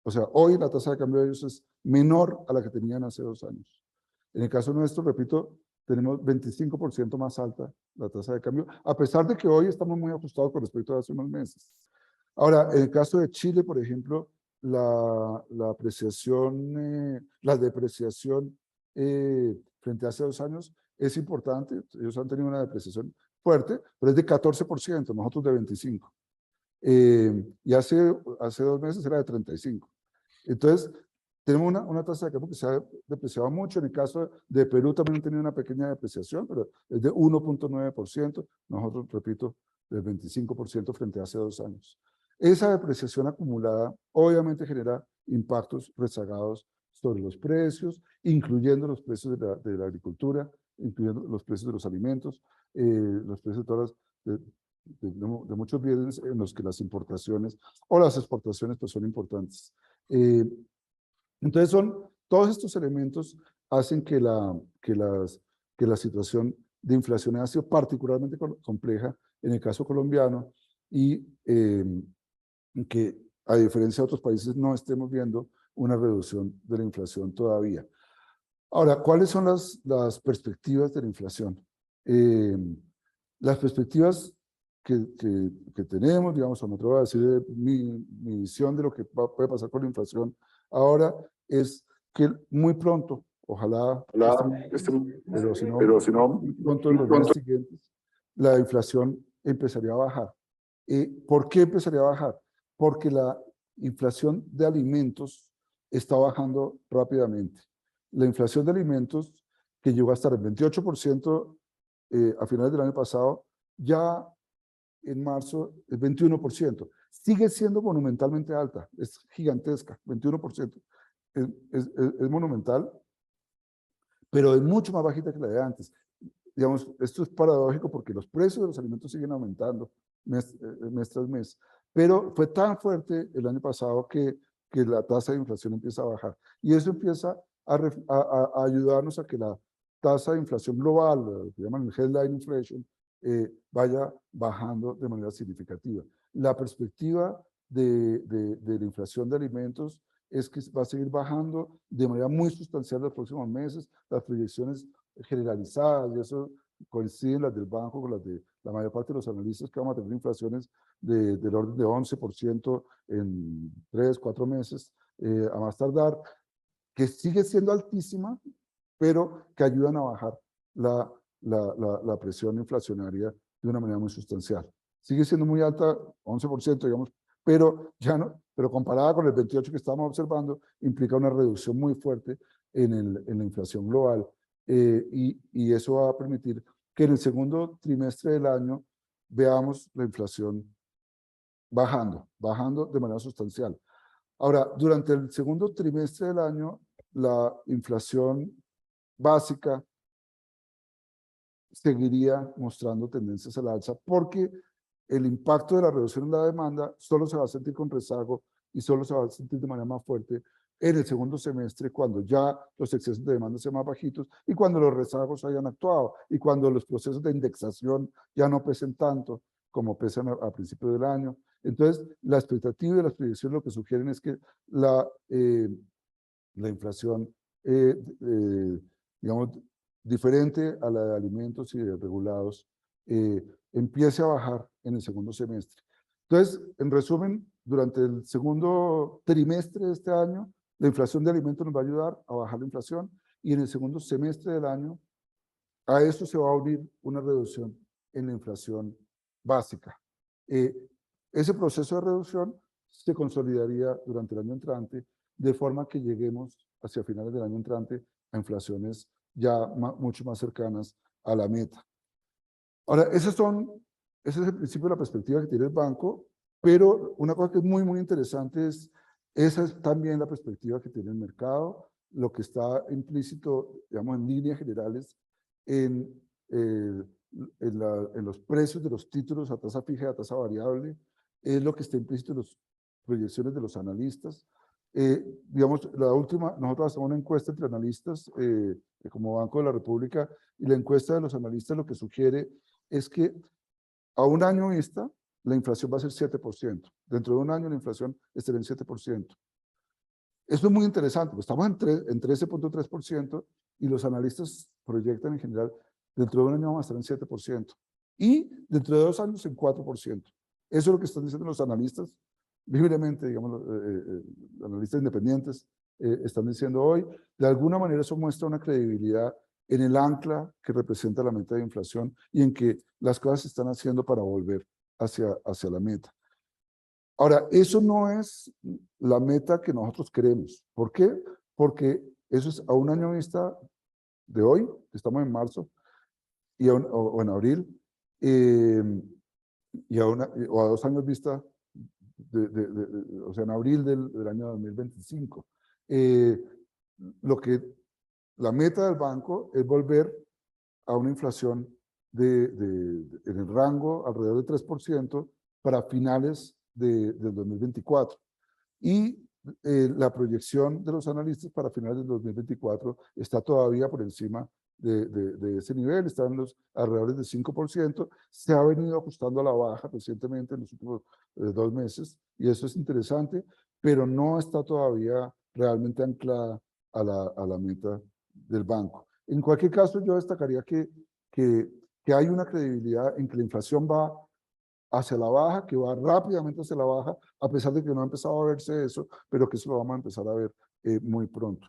O sea, hoy la tasa de cambio de ellos es menor a la que tenían hace 2 años. En el caso nuestro, repito, tenemos 25% más alta la tasa de cambio, a pesar de que hoy estamos muy ajustados con respecto a hace unos meses. Ahora, en el caso de Chile, por ejemplo, la depreciación frente a hace 2 años es importante. Ellos han tenido una depreciación fuerte, pero es de 14%, nosotros de 25%. Y hace 2 meses era de 35%. Entonces, tenemos una tasa de cambio que se ha depreciado mucho. En el caso de Perú también han tenido una pequeña depreciación, pero es de 1.9%. Nosotros, repito, del 25% frente a hace 2 años. Esa depreciación acumulada obviamente genera impactos rezagados sobre los precios, incluyendo los precios de la agricultura, incluyendo los precios de los alimentos, los precios de todas de muchos bienes en los que las importaciones o las exportaciones pues son importantes. Entonces todos estos elementos hacen que la situación de inflación haya sido particularmente compleja en el caso colombiano y que a diferencia de otros países no estemos viendo una reducción de la inflación todavía. Ahora, ¿cuáles son las perspectivas de la inflación? Las perspectivas que tenemos, digamos, o me atrevo a decir mi visión de lo que puede pasar con la inflación ahora es que muy pronto, ojalá, pero si no, pronto en los meses siguientes, la inflación empezaría a bajar. ¿Por qué empezaría a bajar? Porque la inflación de alimentos está bajando rápidamente. La inflación de alimentos, que llegó a estar en 28% a finales del año pasado, ya en marzo es 21%. Sigue siendo monumentalmente alta, es gigantesca, 21%. Es monumental, pero es mucho más bajita que la de antes. Digamos, esto es paradójico porque los precios de los alimentos siguen aumentando mes tras mes, pero fue tan fuerte el año pasado que la tasa de inflación empieza a bajar. Y eso empieza a ayudarnos a que la tasa de inflación global, lo que llaman el headline inflation, vaya bajando de manera significativa. La perspectiva de la inflación de alimentos es que va a seguir bajando de manera muy sustancial en los próximos meses. Las proyecciones generalizadas, y eso coinciden las del banco con las de la mayor parte de los analistas, que vamos a tener inflaciones del orden de 11% en 3, 4 meses, a más tardar, que sigue siendo altísima, pero que ayudan a bajar la presión inflacionaria de una manera muy sustancial. Sigue siendo muy alta, 11%, digamos, pero comparada con el 28% que estábamos observando, implica una reducción muy fuerte en la inflación global, y eso va a permitir que en el segundo trimestre del año veamos la inflación bajando de manera sustancial. Ahora, durante el segundo trimestre del año, la inflación básica seguiría mostrando tendencias al alza porque el impacto de la reducción en la demanda solo se va a sentir con rezago y solo se va a sentir de manera más fuerte en el segundo semestre, cuando ya los excesos de demanda sean más bajitos y cuando los rezagos hayan actuado y cuando los procesos de indexación ya no pesen tanto como pesan a principios del año. Entonces, la expectativa y las proyecciones lo que sugieren es que la inflación, digamos, diferente a la de alimentos y de regulados, empiece a bajar en el segundo semestre. Entonces, en resumen, durante el segundo trimestre de este año, la inflación de alimentos nos va a ayudar a bajar la inflación y en el segundo semestre del año, a eso se va a unir una reducción en la inflación básica. Ese proceso de reducción se consolidaría durante el año entrante, de forma que lleguemos hacia finales del año entrante a inflaciones ya mucho más cercanas a la meta. Ahora, ese es el principio de la perspectiva que tiene el banco, pero una cosa que es muy, muy interesante esa es también la perspectiva que tiene el mercado, lo que está implícito, digamos, en líneas generales, en, en los precios de los títulos a tasa fija y a tasa variable, es lo que está implícito en las proyecciones de los analistas. Digamos, nosotros hacemos una encuesta entre analistas como Banco de la República, y la encuesta de los analistas lo que sugiere es que a un año vista la inflación va a ser 7%. Dentro de un año la inflación estará en 7%. Esto es muy interesante, pues estamos en 13.3% y los analistas proyectan en general dentro de un año vamos a estar en 7% y dentro de 2 años en 4%. Eso es lo que están diciendo los analistas libremente, digamos, analistas independientes están diciendo hoy. De alguna manera eso muestra una credibilidad en el ancla que representa la meta de inflación y en que las cosas se están haciendo para volver hacia la meta. Ahora, eso no es la meta que nosotros queremos. ¿Por qué? Porque eso es a un año vista de hoy, estamos en marzo, o en abril, o a 2 años vista, o sea, en abril del año 2025. La meta del banco es volver a una inflación en el rango alrededor del 3% para finales del 2024. Y la proyección de los analistas para finales del 2024 está todavía por encima de ese nivel, está en los alrededores del 5%, se ha venido ajustando a la baja recientemente en los últimos 2 meses, y eso es interesante, pero no está todavía realmente anclada a la meta del banco. En cualquier caso, yo destacaría que hay una credibilidad en que la inflación va hacia la baja, que va rápidamente hacia la baja, a pesar de que no ha empezado a verse eso, pero que eso lo vamos a empezar a ver muy pronto.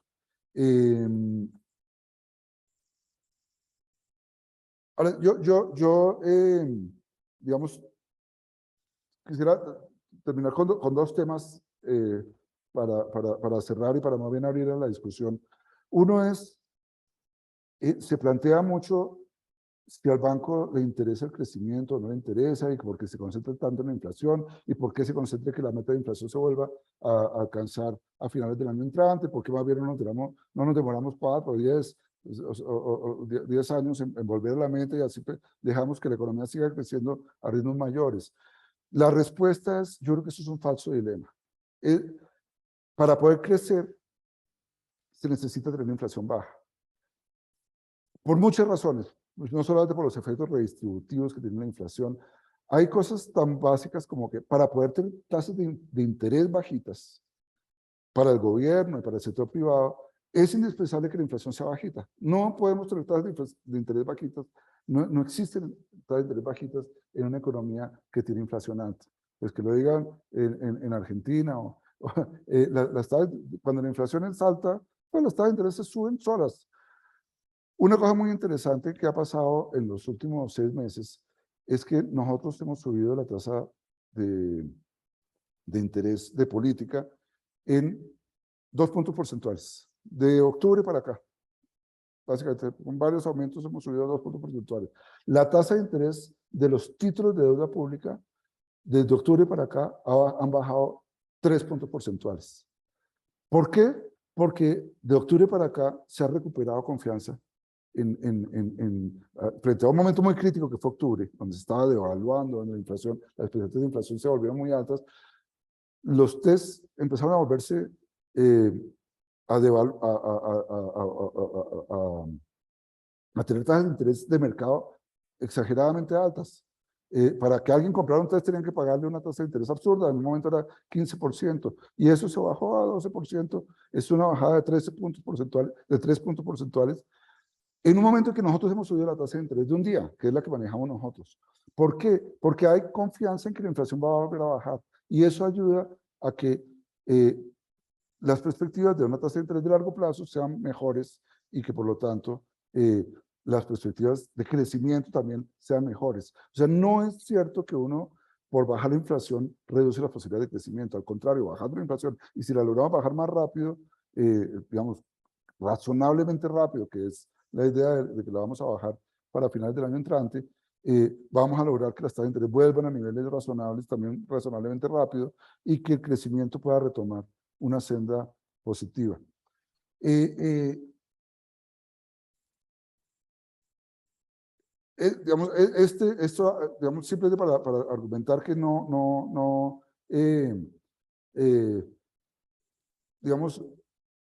Ahora, digamos, quisiera terminar con 2 temas para cerrar y para más bien abrir a la discusión. Uno es, se plantea mucho si al banco le interesa el crecimiento o no le interesa, y por qué se concentra tanto en la inflación, y por qué se concentra que la meta de inflación se vuelva a alcanzar a finales del año entrante, porque más bien no nos demoramos 4 o 10, o 10 años en volver a la meta y así dejamos que la economía siga creciendo a ritmos mayores. La respuesta es, yo creo que eso es un falso dilema. Para poder crecer, se necesita tener una inflación baja. Por muchas razones, no solamente por los efectos redistributivos que tiene la inflación, hay cosas tan básicas como que para poder tener tasas de interés bajitas para el gobierno y para el sector privado, es indispensable que la inflación sea bajita. No podemos tener tasas de interés bajitas, no existen tasas de interés bajitas en una economía que tiene inflación alta. Pues que lo digan en Argentina, cuando la inflación es alta, pues las tasas de interés se suben solas. Una cosa muy interesante que ha pasado en los últimos 6 meses es que nosotros hemos subido la tasa de interés de política en 2 puntos porcentuales, de octubre para acá. básicamente con varios aumentos hemos subido 2 puntos porcentuales. La tasa de interés de los títulos de deuda pública desde octubre para acá han bajado 3 puntos porcentuales. ¿Por qué? Porque de octubre para acá se ha recuperado confianza frente a un momento muy crítico que fue octubre, donde se estaba devaluando, donde la inflación, las expectativas de inflación se volvieron muy altas. Los test empezaron a volverse a tener tasas de interés de mercado exageradamente altas. Para que alguien comprara un test tenían que pagarle una tasa de interés absurda, en un momento era 15%, y eso se bajó a 12%, es una bajada de 13 puntos porcentuales, de 3 puntos porcentuales, en un momento en que nosotros hemos subido la tasa de interés de un día, que es la que manejamos nosotros. ¿Por qué? Porque hay confianza en que la inflación va a volver a bajar, y eso ayuda a que las perspectivas de una tasa de interés de largo plazo sean mejores y que por lo tanto las perspectivas de crecimiento también sean mejores. O sea, no es cierto que uno por bajar la inflación reduce las posibilidades de crecimiento, al contrario, bajando la inflación, y si la logramos bajar más rápido, digamos, razonablemente rápido, que es la idea de que la vamos a bajar para finales del año entrante, vamos a lograr que las tasas de interés vuelvan a niveles razonables, también razonablemente rápido, y que el crecimiento pueda retomar una senda positiva. Esto, digamos, simplemente para argumentar que digamos,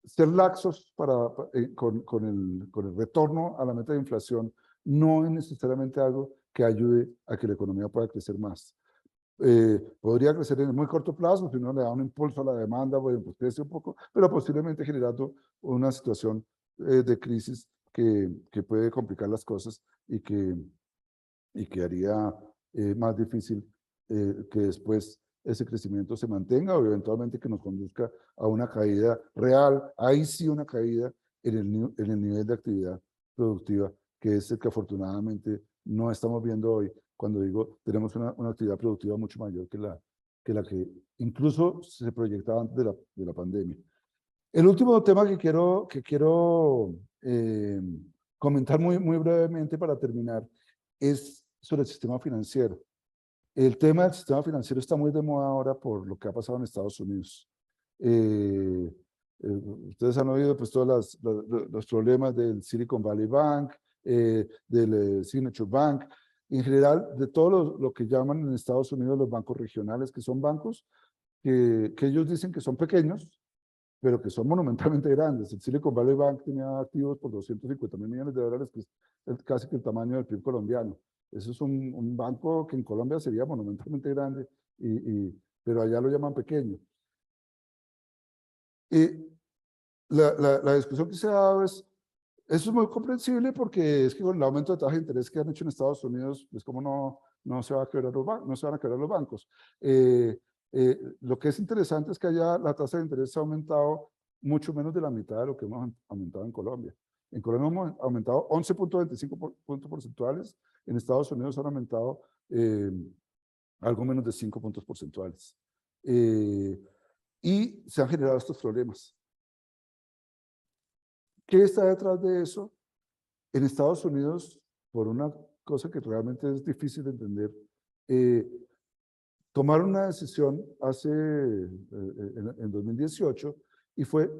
ser laxos con el retorno a la meta de inflación no es necesariamente algo que ayude a que la economía pueda crecer más. Podría crecer en el muy corto plazo, si uno le da un impulso a la demanda, bueno, pues crece un poco, pero posiblemente generando una situación de crisis que puede complicar las cosas y que haría más difícil que después ese crecimiento se mantenga o eventualmente que nos conduzca a una caída real, ahí sí una caída en el nivel de actividad productiva, que es el que afortunadamente no estamos viendo hoy, cuando digo tenemos una actividad productiva mucho mayor que la que incluso se proyectaba antes de la pandemia. El último tema que quiero comentar muy brevemente para terminar es sobre el sistema financiero. El tema del sistema financiero está muy de moda ahora por lo que ha pasado en Estados Unidos. Ustedes han oído pues todos los problemas del Silicon Valley Bank, del Signature Bank, en general de todo lo que llaman en Estados Unidos los bancos regionales, que son bancos que ellos dicen que son pequeños, pero que son monumentalmente grandes. El Silicon Valley Bank tenía activos por $250 mil millones, que es casi que el tamaño del PIB colombiano. Eso es un banco que en Colombia sería monumentalmente grande, pero allá lo llaman pequeño. Y la discusión que se ha dado eso es muy comprensible porque es que con el aumento de tasa de interés que han hecho en Estados Unidos, es como no se va a quebrar no se van a quebrar los bancos. Lo que es interesante es que allá la tasa de interés ha aumentado mucho menos de la mitad de lo que hemos aumentado en Colombia. En Colombia hemos aumentado 11.25 puntos porcentuales, en Estados Unidos han aumentado algo menos de 5 puntos porcentuales. Y se han generado estos problemas. ¿Qué está detrás de eso? En Estados Unidos, por una cosa que realmente es difícil de entender, tomaron una decisión en 2018 y fue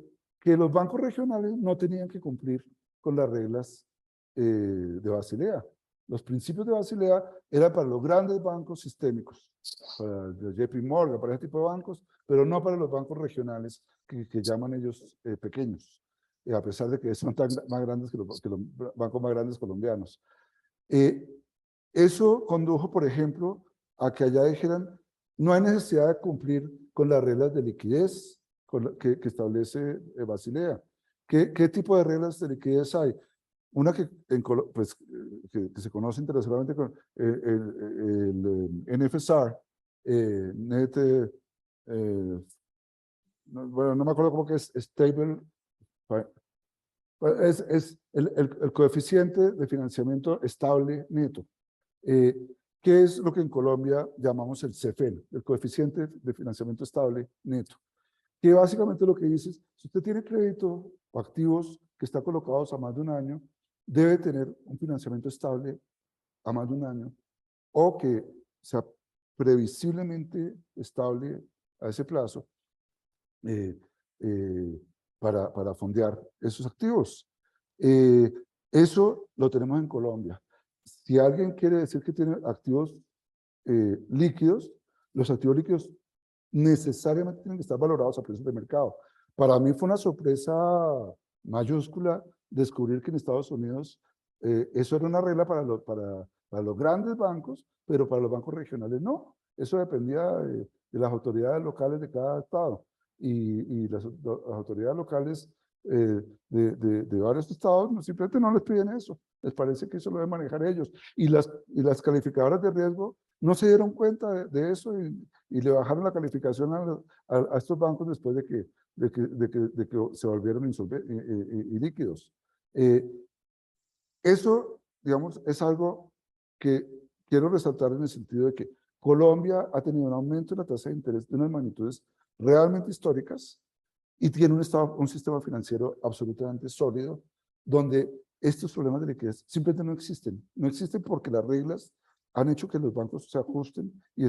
que los bancos regionales no tenían que cumplir con las reglas de Basilea. Los principios de Basilea eran para los grandes bancos sistémicos, para el JP Morgan, para ese tipo de bancos, pero no para los bancos regionales que llaman ellos pequeños, a pesar de que son más grandes que los bancos más grandes colombianos. Eso condujo, por ejemplo, a que allá dijeran, no hay necesidad de cumplir con las reglas de liquidez que establece Basilea. ¿Qué tipo de reglas de liquidez hay? Una que se conoce internacionalmente con el NFSR, bueno, no me acuerdo cómo que es, Stable, es el coeficiente de financiamiento estable neto, que es lo que en Colombia llamamos el CEFEN, el coeficiente de financiamiento estable neto, que básicamente lo que dice es, si usted tiene crédito o activos que están colocados a más de un año, debe tener un financiamiento estable a más de un año o que sea previsiblemente estable a ese plazo eh, para fondear esos activos. Eso lo tenemos en Colombia. Si alguien quiere decir que tiene activos líquidos, los activos líquidos necesariamente tienen que estar valorados a precios de mercado. Para mí fue una sorpresa mayúscula descubrir que en Estados Unidos eso era una regla para los grandes bancos, pero para los bancos regionales no. Eso dependía de las autoridades locales de cada estado. Y las autoridades locales de varios estados simplemente no les piden eso. Les parece que eso lo deben manejar ellos. Y las calificadoras de riesgo no se dieron cuenta de eso y le bajaron la calificación a estos bancos después de que se volvieron ilíquidos. Eso, digamos, es algo que quiero resaltar en el sentido de que Colombia ha tenido un aumento en la tasa de interés de unas magnitudes realmente históricas y tiene un sistema financiero absolutamente sólido donde estos problemas de liquidez simplemente no existen. No existen porque las reglas han hecho que los bancos se ajusten y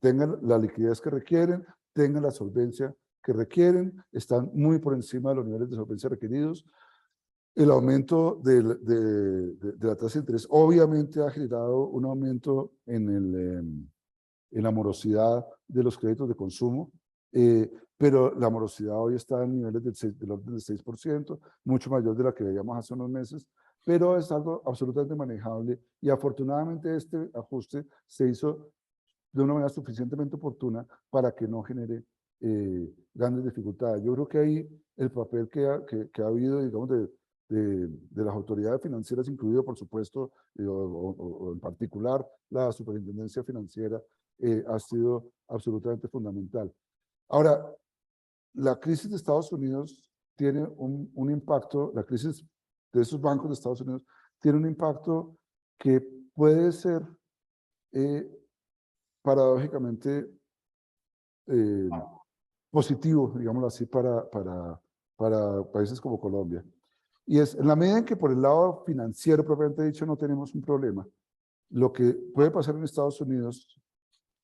tengan la liquidez que requieren, tengan la solvencia que requieren, están muy por encima de los niveles de solvencia requeridos. El aumento de la tasa de interés obviamente ha generado un aumento en la morosidad de los créditos de consumo, pero la morosidad hoy está en niveles del orden del 6%, mucho mayor de la que veíamos hace unos meses, pero es algo absolutamente manejable y afortunadamente este ajuste se hizo de una manera suficientemente oportuna para que no genere grandes dificultades. Yo creo que ahí el papel que ha habido, digamos, de las autoridades financieras, incluido por supuesto, o en particular la Superintendencia Financiera, ha sido absolutamente fundamental. Ahora, la crisis de Estados Unidos tiene un impacto, la crisis de esos bancos de Estados Unidos tiene un impacto que puede ser paradójicamente positivo, digámoslo así, para países como Colombia. Y es en la medida en que por el lado financiero propiamente dicho no tenemos un problema, lo que puede pasar en Estados Unidos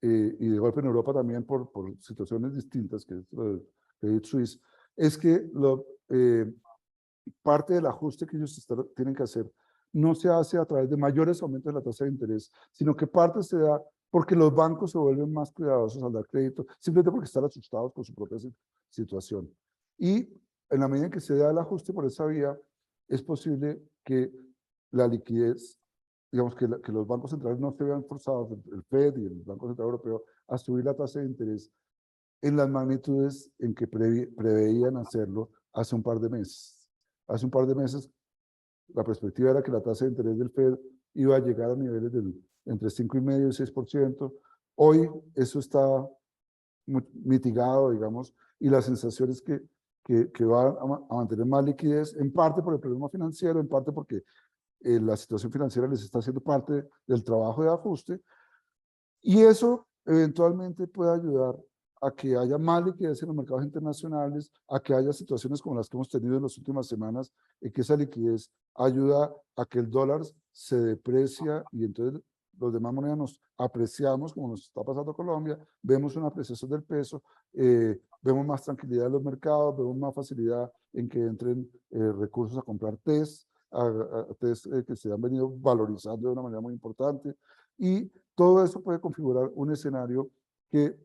y de golpe en Europa también por situaciones distintas, que es lo de Credit Suisse, es que parte del ajuste que ellos tienen que hacer no se hace a través de mayores aumentos de la tasa de interés, sino que parte se da porque los bancos se vuelven más cuidadosos al dar crédito, simplemente porque están asustados por su propia situación. Y en la medida en que se da el ajuste por esa vía, es posible que la liquidez, digamos que los bancos centrales no se vean forzados, el FED y el Banco Central Europeo, a subir la tasa de interés en las magnitudes en que preveían hacerlo hace un par de meses. Hace un par de meses la perspectiva era que la tasa de interés del FED iba a llegar a niveles entre 5,5% y 6%. Hoy eso está mitigado, digamos, y la sensación es que van a mantener más liquidez, en parte por el problema financiero, en parte porque la situación financiera les está haciendo parte del trabajo de ajuste, y eso eventualmente puede ayudar a que haya más liquidez en los mercados internacionales, a que haya situaciones como las que hemos tenido en las últimas semanas, y que esa liquidez ayuda a que el dólar se deprecia y entonces los demás monedas nos apreciamos, como nos está pasando a Colombia, vemos una apreciación del peso, vemos más tranquilidad en los mercados, vemos más facilidad en que entren recursos a comprar TES, TES que se han venido valorizando de una manera muy importante, y todo eso puede configurar un escenario que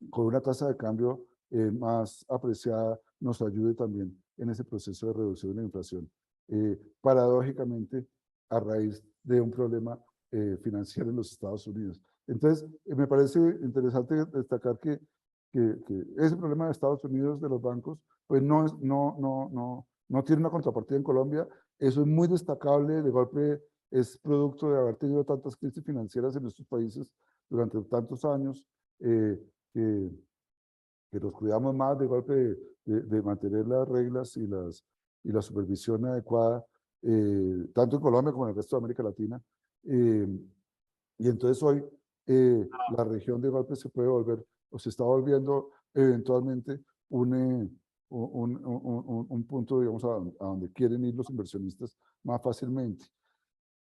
con una tasa de cambio más apreciada nos ayude también en ese proceso de reducción de la inflación. Paradójicamente, a raíz de un problema financiero en los Estados Unidos. Entonces, me parece interesante destacar que ese problema de Estados Unidos de los bancos, pues no tiene una contrapartida en Colombia. Eso es muy destacable, de golpe es producto de haber tenido tantas crisis financieras en estos países durante tantos años, que nos cuidamos más de golpe de mantener las reglas y la supervisión adecuada, tanto en Colombia como en el resto de América Latina. Y entonces hoy la región de golpe se puede volver, o se está volviendo eventualmente un punto, digamos, a donde quieren ir los inversionistas más fácilmente.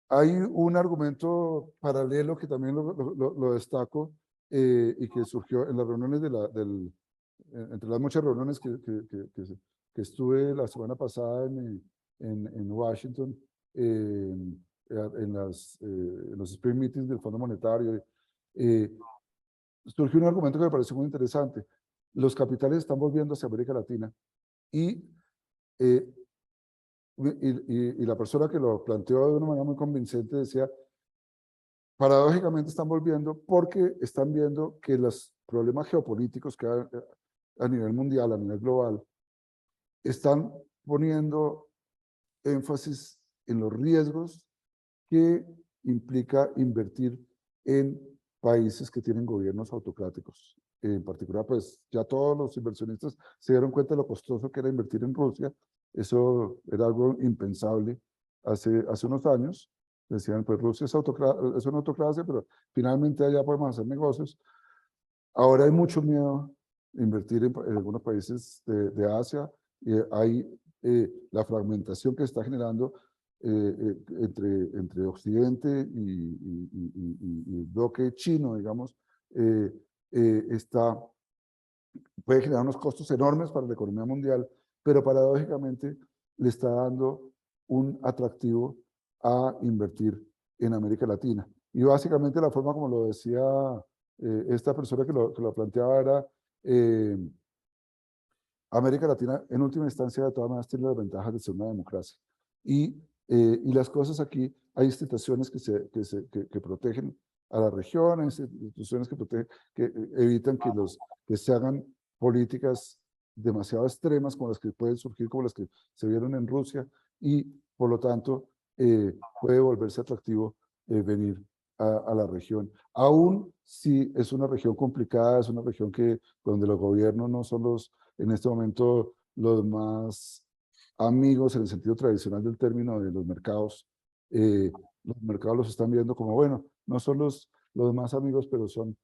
Hay un argumento paralelo que también lo destaco y que surgió en las reuniones entre las muchas reuniones que estuve la semana pasada en Washington, en los Spring Meetings del Fondo Monetario. Surgió un argumento que me pareció muy interesante. Los capitales están volviendo hacia América Latina y la persona que lo planteó de una manera muy convincente decía, paradójicamente están volviendo porque están viendo que los problemas geopolíticos que hay a nivel mundial, a nivel global, están poniendo énfasis en los riesgos que implica invertir en países que tienen gobiernos autocráticos. En particular, pues ya todos los inversionistas se dieron cuenta de lo costoso que era invertir en Rusia. Eso era algo impensable hace unos años. Decían, pues Rusia es una autocracia, pero finalmente allá podemos hacer negocios. Ahora hay mucho miedo de invertir en algunos países de Asia. Hay la fragmentación que está generando entre Occidente y el bloque chino, digamos, puede generar unos costos enormes para la economía mundial, pero paradójicamente le está dando un atractivo a invertir en América Latina. Y básicamente la forma como lo decía esta persona que lo planteaba era América Latina en última instancia de todas maneras tiene las ventajas de ser una democracia. Y las cosas aquí, hay instituciones que protegen a la región, hay instituciones que evitan que se hagan políticas demasiado extremas como las que pueden surgir, como las que se vieron en Rusia, y por lo tanto puede volverse atractivo venir a la región. Aún si es una región complicada, es una región donde los gobiernos no son en este momento los más amigos en el sentido tradicional del término de los mercados. Los mercados los están viendo como, bueno, no son los más amigos, pero son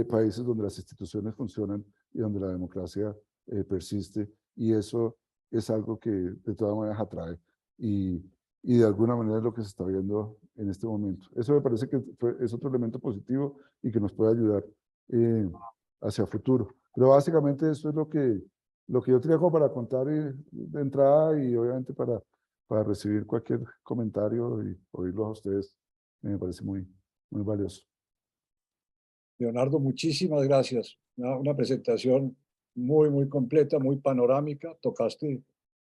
países donde las instituciones funcionan y donde la democracia persiste, y eso es algo que de todas maneras atrae y de alguna manera es lo que se está viendo en este momento. Eso me parece que es otro elemento positivo y que nos puede ayudar hacia el futuro. Pero básicamente eso es lo que yo tenía como para contar de entrada, y obviamente para recibir cualquier comentario y oírlos a ustedes me parece muy valioso. Leonardo, muchísimas gracias. Una presentación muy completa, muy panorámica. Tocaste,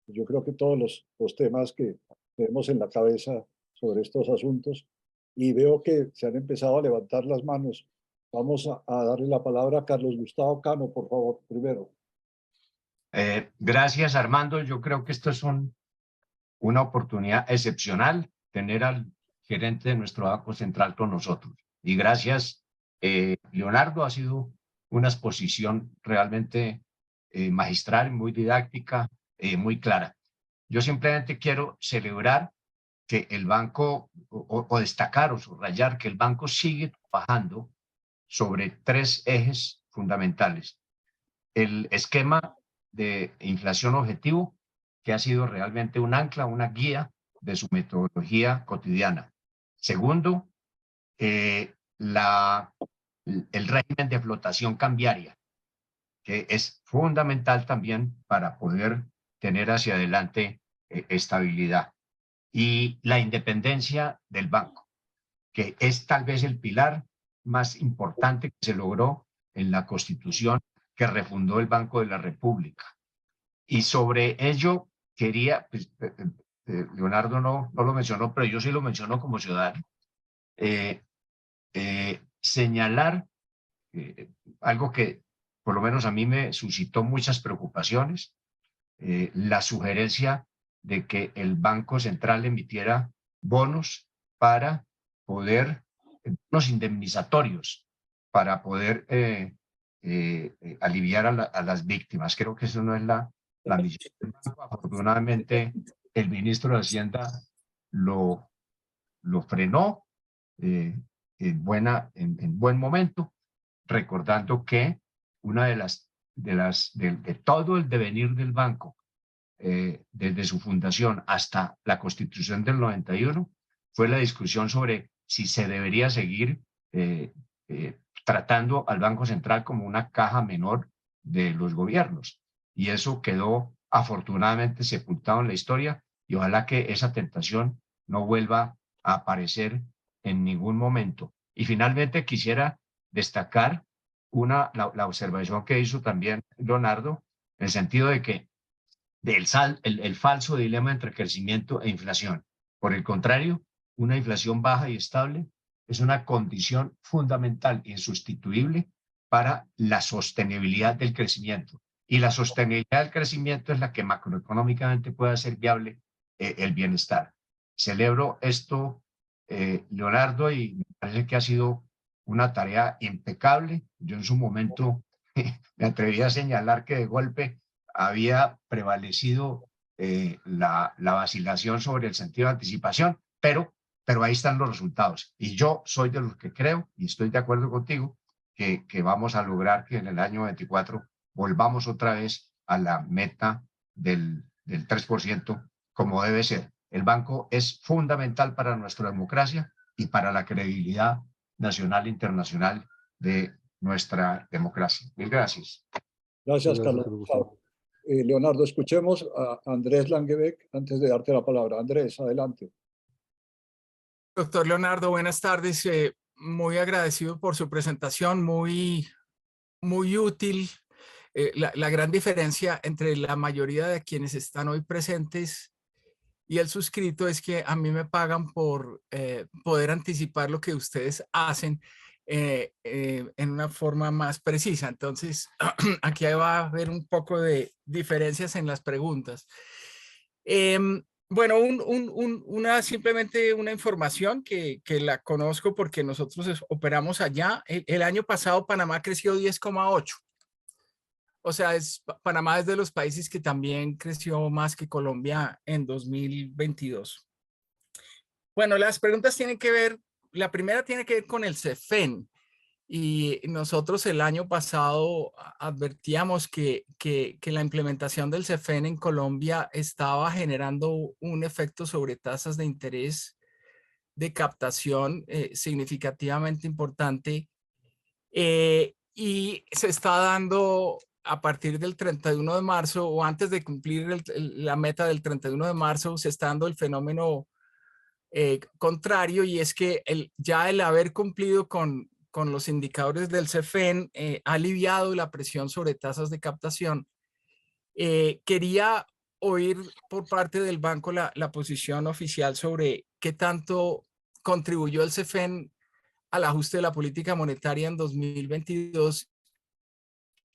yo creo que todos los temas que tenemos en la cabeza sobre estos asuntos, y veo que se han empezado a levantar las manos. Vamos a darle la palabra a Carlos Gustavo Cano, por favor, primero. Gracias, Armando. Yo creo que esto es una oportunidad excepcional, tener al gerente de nuestro Banco Central con nosotros. Y gracias, Leonardo. Ha sido una exposición realmente magistral, muy didáctica, muy clara. Yo simplemente quiero celebrar que el banco, o destacar o subrayar que el banco sigue trabajando sobre 3 ejes fundamentales. El esquema de inflación objetivo, que ha sido realmente un ancla, una guía de su metodología cotidiana. Segundo, el régimen de flotación cambiaria, que es fundamental también para poder tener hacia adelante estabilidad. Y la independencia del banco, que es tal vez el pilar más importante que se logró en la Constitución que refundó el Banco de la República. Y sobre ello quería, pues, Leonardo no lo mencionó, pero yo sí lo menciono como ciudadano, señalar algo que por lo menos a mí me suscitó muchas preocupaciones, la sugerencia de que el Banco Central emitiera bonos para poder, bonos indemnizatorios, para poder aliviar a las víctimas. Creo que eso no es la misión del banco. Afortunadamente, el ministro de Hacienda lo frenó en buen momento, recordando que una de las de todo el devenir del banco, desde su fundación hasta la Constitución del 91, fue la discusión sobre si se debería seguir tratando al Banco Central como una caja menor de los gobiernos. Y eso quedó afortunadamente sepultado en la historia, y ojalá que esa tentación no vuelva a aparecer en ningún momento. Y finalmente quisiera destacar la observación que hizo también Leonardo, en el sentido de que el falso dilema entre crecimiento e inflación. Por el contrario, una inflación baja y estable es una condición fundamental e insustituible para la sostenibilidad del crecimiento. Y la sostenibilidad del crecimiento es la que macroeconómicamente puede hacer viable el bienestar. Celebro esto, Leonardo, y me parece que ha sido una tarea impecable. Yo en su momento me atreví a señalar que de golpe había prevalecido la vacilación sobre el sentido de anticipación, pero ahí están los resultados. Y yo soy de los que creo, y estoy de acuerdo contigo, que vamos a lograr que en el año 24 volvamos otra vez a la meta del 3%, como debe ser. El banco es fundamental para nuestra democracia y para la credibilidad nacional e internacional de nuestra democracia. Mil gracias. Gracias, Gracias, Carlos. doctor Gustavo. Leonardo, escuchemos a Andrés Langebeck antes de darte la palabra. Andrés, adelante. Doctor Leonardo, buenas tardes. Muy agradecido por su presentación, muy útil. La gran diferencia entre la mayoría de quienes están hoy presentes y el suscrito es que a mí me pagan por poder anticipar lo que ustedes hacen en una forma más precisa. Entonces, aquí va a haber un poco de diferencias en las preguntas. Bueno, simplemente una información que la conozco porque nosotros operamos allá. El año pasado Panamá creció 10,8. O sea, Panamá es de los países que también creció más que Colombia en 2022. Bueno, las preguntas tienen que ver, la primera tiene que ver con el CEFEN. Y nosotros el año pasado advertíamos que la implementación del CEFEN en Colombia estaba generando un efecto sobre tasas de interés de captación significativamente importante. Y se está dando a partir del 31 de marzo o antes de cumplir la meta del 31 de marzo, se está dando el fenómeno contrario, y es que ya el haber cumplido con los indicadores del CEFEN ha aliviado la presión sobre tasas de captación. Quería oír por parte del banco la posición oficial sobre qué tanto contribuyó el CEFEN al ajuste de la política monetaria en 2022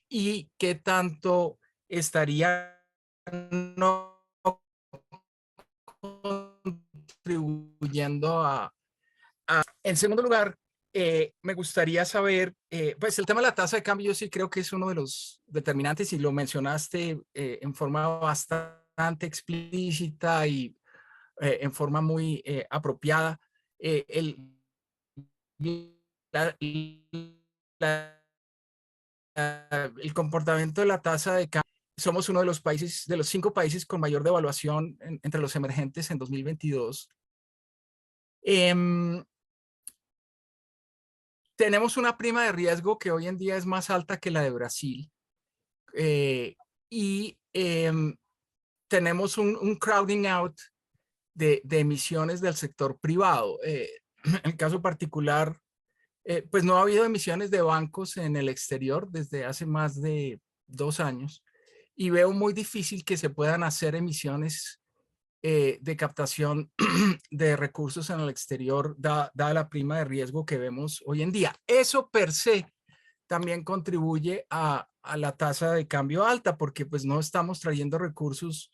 y qué tanto estaría no contribuyendo En segundo lugar, me gustaría saber, pues el tema de la tasa de cambio, yo sí creo que es uno de los determinantes y lo mencionaste en forma bastante explícita y en forma muy apropiada. El comportamiento de la tasa de cambio. Somos uno de los países, de los 5 países con mayor devaluación entre los emergentes en 2022. Tenemos una prima de riesgo que hoy en día es más alta que la de Brasil. Tenemos un crowding out de emisiones del sector privado. En el caso particular, pues no ha habido emisiones de bancos en el exterior desde hace más de 2 años, y veo muy difícil que se puedan hacer emisiones de captación de recursos en el exterior, dada la prima de riesgo que vemos hoy en día. Eso per se también contribuye a la tasa de cambio alta, porque pues no estamos trayendo recursos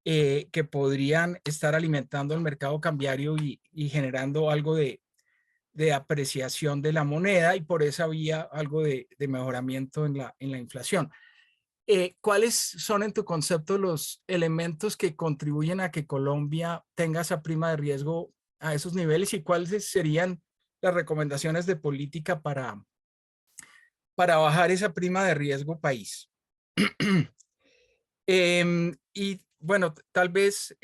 que podrían estar alimentando el mercado cambiario y generando algo de apreciación de la moneda, y por esa vía algo de mejoramiento en la inflación. ¿Cuáles son en tu concepto los elementos que contribuyen a que Colombia tenga esa prima de riesgo a esos niveles, y cuáles serían las recomendaciones de política para para bajar esa prima de riesgo país. Y bueno, tal vez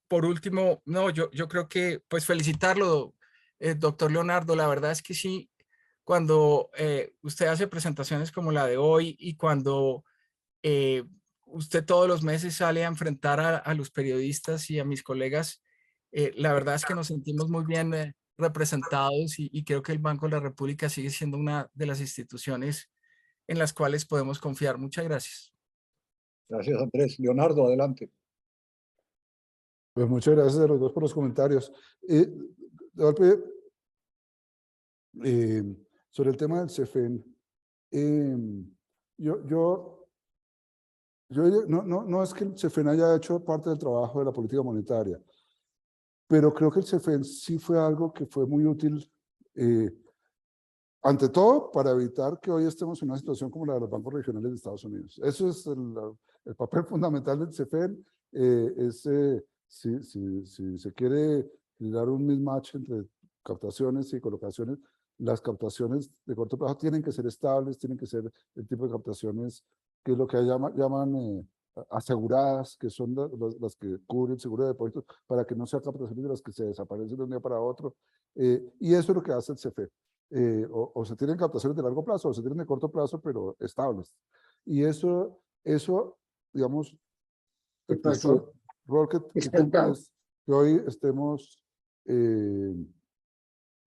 por último, no, yo creo que pues felicitarlo, doctor Leonardo. La verdad es que sí, cuando usted hace presentaciones como la de hoy y cuando eh, usted todos los meses sale a enfrentar a los periodistas y a mis colegas, la verdad es que nos sentimos muy bien representados y creo que el Banco de la República sigue siendo una de las instituciones en las cuales podemos confiar. Muchas gracias. Gracias, Andrés. Leonardo, adelante. Pues muchas gracias a los dos por los comentarios. Golpe, sobre el tema del CEFEN, yo no es que el CEFEN haya hecho parte del trabajo de la política monetaria, pero creo que el CEFEN sí fue algo que fue muy útil, ante todo para evitar que hoy estemos en una situación como la de los bancos regionales de Estados Unidos. Eso es el papel fundamental del CEFEN, si se quiere generar un mismatch entre captaciones y colocaciones, las captaciones de corto plazo tienen que ser estables, tienen que ser el tipo de captaciones que es lo que llaman aseguradas, que son las que cubren seguro de depósitos, para que no sean captaciones de las que se desaparecen de un día para otro. Y eso es lo que hace el CEFEN. O se tienen captaciones de largo plazo o se tienen de corto plazo, pero estables. Y eso digamos, el principal rol que cumple es que hoy estemos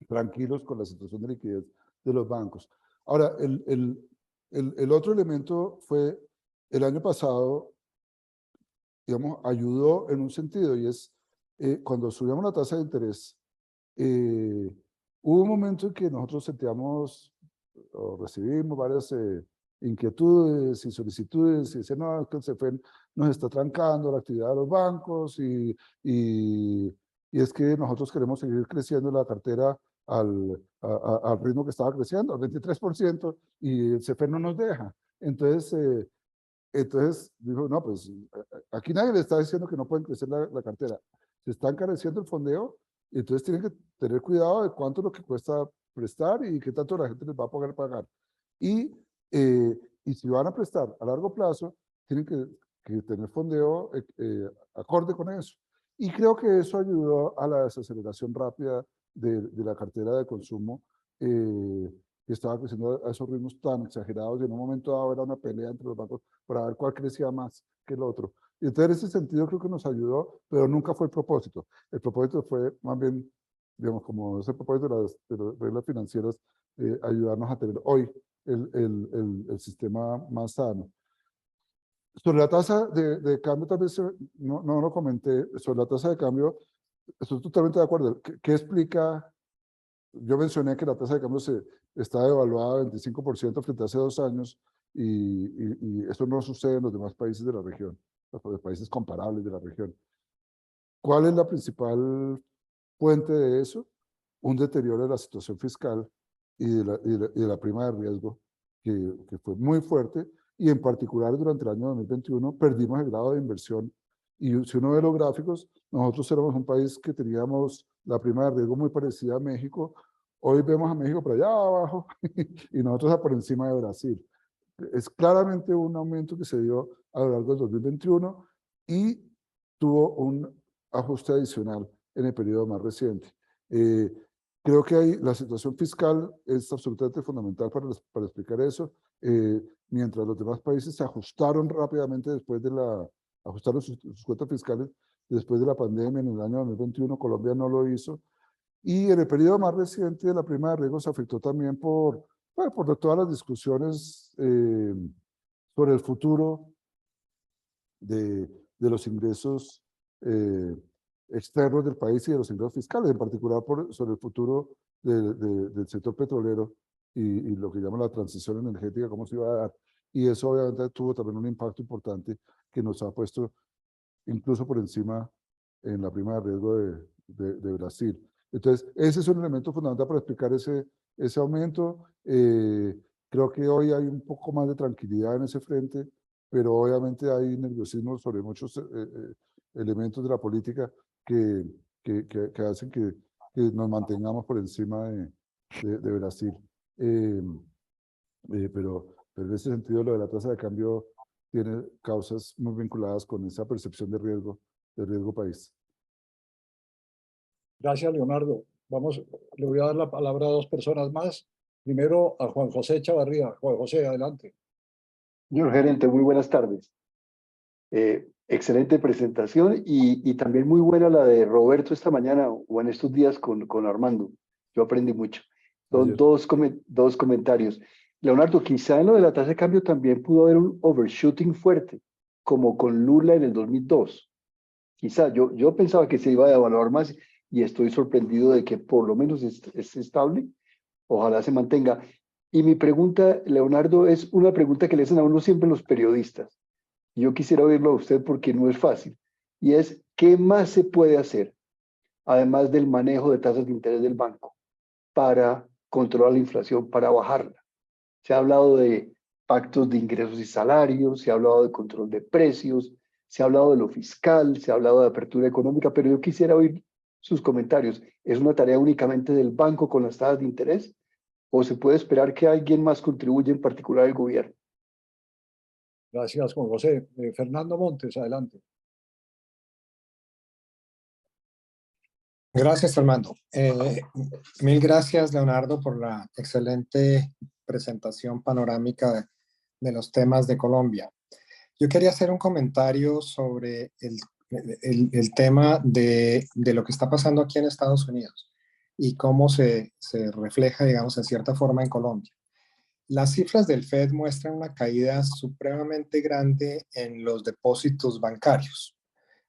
tranquilos con la situación de liquidez de los bancos. Ahora, el otro elemento fue el año pasado, digamos, ayudó en un sentido, y es cuando subíamos la tasa de interés, hubo un momento en que nosotros sentíamos o recibimos varias inquietudes y solicitudes y dicen, no, que el CEFEN nos está trancando la actividad de los bancos y es que nosotros queremos seguir creciendo la cartera al ritmo que estaba creciendo, al 23%, y el CEFEN no nos deja. Entonces dijo, no, pues aquí nadie le está diciendo que no pueden crecer la cartera. Se está encareciendo el fondeo, y entonces tienen que tener cuidado de cuánto es lo que cuesta prestar y qué tanto la gente les va a poder pagar. Y si van a prestar a largo plazo, tienen que tener fondeo acorde con eso. Y creo que eso ayudó a la desaceleración rápida de la cartera de consumo, que estaba creciendo a esos ritmos tan exagerados, y en un momento dado era una pelea entre los bancos para ver cuál crecía más que el otro. Y entonces en ese sentido creo que nos ayudó, pero nunca fue el propósito. El propósito fue más bien, digamos, como ese propósito de las reglas financieras, ayudarnos a tener hoy el sistema más sano. Sobre la tasa de cambio, tal vez no lo comenté, sobre la tasa de cambio, estoy totalmente de acuerdo. ¿Qué explica? Yo mencioné que la tasa de cambio está devaluada 25% frente a hace 2 años, y eso no sucede en los demás países de la región, los países comparables de la región. ¿Cuál es la principal fuente de eso? Un deterioro de la situación fiscal y de la prima de riesgo, que fue muy fuerte, y en particular durante el año 2021 perdimos el grado de inversión. Y si uno ve los gráficos, nosotros éramos un país que teníamos la prima de riesgo muy parecida a México. Hoy vemos a México por allá abajo y nosotros por encima de Brasil. Es claramente un aumento que se dio a lo largo del 2021 y tuvo un ajuste adicional en el periodo más reciente. Creo que la situación fiscal es absolutamente fundamental para explicar eso. Mientras los demás países se ajustaron rápidamente ajustaron sus cuentas fiscales después de la pandemia en el año 2021, Colombia no lo hizo. Y en el periodo más reciente, la prima de riesgo se afectó también por todas las discusiones sobre el futuro de los ingresos externos del país y de los ingresos fiscales, en particular sobre el futuro del sector petrolero y lo que llaman la transición energética, cómo se iba a dar. Y eso obviamente tuvo también un impacto importante que nos ha puesto incluso por encima en la prima de riesgo de Brasil. Entonces, ese es un elemento fundamental para explicar ese aumento. Creo que hoy hay un poco más de tranquilidad en ese frente, pero obviamente hay nerviosismo sobre muchos elementos de la política que hacen que nos mantengamos por encima de Brasil. Eh, pero en ese sentido lo de la tasa de cambio tiene causas muy vinculadas con esa percepción de riesgo país. Gracias, Leonardo. Vamos, le voy a dar la palabra a dos personas más. Primero a Juan José Chavarría. Juan José, adelante. Señor gerente, muy buenas tardes. Excelente presentación y también muy buena la de Roberto esta mañana o en estos días con Armando. Yo aprendí mucho. Ayer. Dos comentarios. Leonardo, quizá en lo de la tasa de cambio también pudo haber un overshooting fuerte, como con Lula en el 2002. Quizá yo pensaba que se iba a devaluar más y estoy sorprendido de que por lo menos es estable. Ojalá se mantenga. Y mi pregunta, Leonardo, es una pregunta que le hacen a uno siempre los periodistas. Yo quisiera oírlo a usted porque no es fácil. Y es, ¿qué más se puede hacer, además del manejo de tasas de interés del banco, para controlar la inflación, para bajarla? Se ha hablado de pactos de ingresos y salarios, se ha hablado de control de precios, se ha hablado de lo fiscal, se ha hablado de apertura económica, pero yo quisiera oír sus comentarios. ¿Es una tarea únicamente del banco con las tasas de interés o se puede esperar que alguien más contribuya, en particular el gobierno? Gracias, Juan José. Fernando Montes, adelante. Gracias, Armando. Mil gracias, Leonardo, por la excelente presentación panorámica de los temas de Colombia. Yo quería hacer un comentario sobre el tema de lo que está pasando aquí en Estados Unidos y cómo se refleja, digamos, en cierta forma en Colombia. Las cifras del Fed muestran una caída supremamente grande en los depósitos bancarios.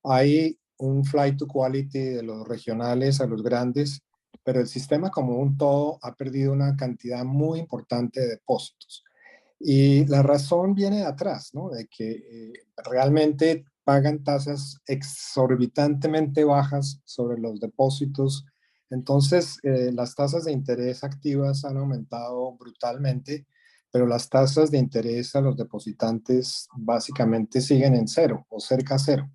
Hay un flight to quality de los regionales a los grandes, pero el sistema como un todo ha perdido una cantidad muy importante de depósitos. Y la razón viene de atrás, ¿no? De que realmente pagan tasas exorbitantemente bajas sobre los depósitos. Entonces, las tasas de interés activas han aumentado brutalmente, pero las tasas de interés a los depositantes básicamente siguen en cero o cerca a cero.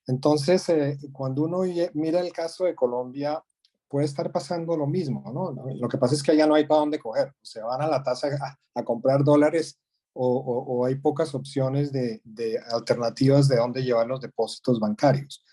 Entonces, cuando uno mira el caso de Colombia, puede estar pasando lo mismo, ¿no? Lo que pasa es que allá no hay para dónde coger. Se van a la tasa a comprar dólares o hay pocas opciones de alternativas de dónde llevar los depósitos bancarios.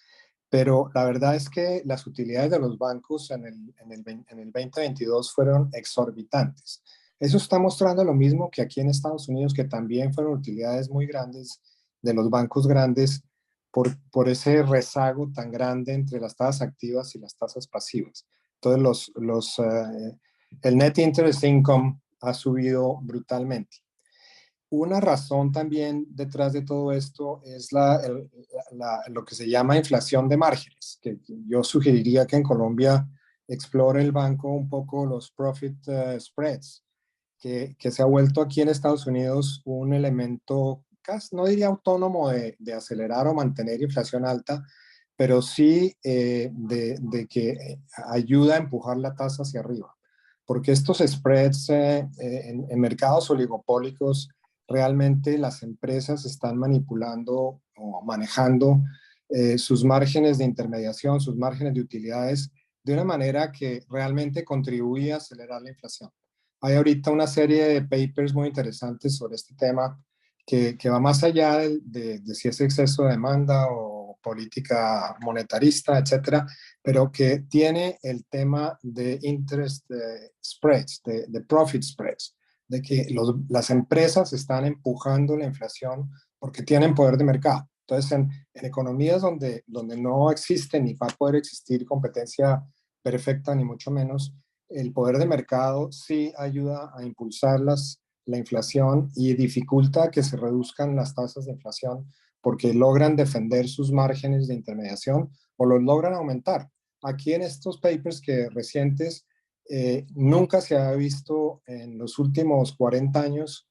Pero la verdad es que las utilidades de los bancos en el 2022 fueron exorbitantes. Eso está mostrando lo mismo que aquí en Estados Unidos, que también fueron utilidades muy grandes de los bancos grandes por ese rezago tan grande entre las tasas activas y las tasas pasivas. Entonces, el net interest income ha subido brutalmente. Una razón también detrás de todo esto es lo que se llama inflación de márgenes, que yo sugeriría que en Colombia explore el banco un poco los profit spreads, que se ha vuelto aquí en Estados Unidos un elemento, casi, no diría autónomo de acelerar o mantener inflación alta, pero sí de que ayuda a empujar la tasa hacia arriba. Porque estos spreads en mercados oligopólicos, realmente las empresas están manipulando o manejando sus márgenes de intermediación, sus márgenes de utilidades, de una manera que realmente contribuye a acelerar la inflación. Hay ahorita una serie de papers muy interesantes sobre este tema que va más allá de si es exceso de demanda o política monetarista, etcétera, pero que tiene el tema de interest spreads, de profit spreads, de que las empresas están empujando la inflación porque tienen poder de mercado. Entonces, en economías donde no existe ni va a poder existir competencia perfecta, ni mucho menos, el poder de mercado sí ayuda a impulsar la inflación y dificulta que se reduzcan las tasas de inflación porque logran defender sus márgenes de intermediación o los logran aumentar. Aquí en estos papers que recientes, nunca se ha visto en los últimos 40 años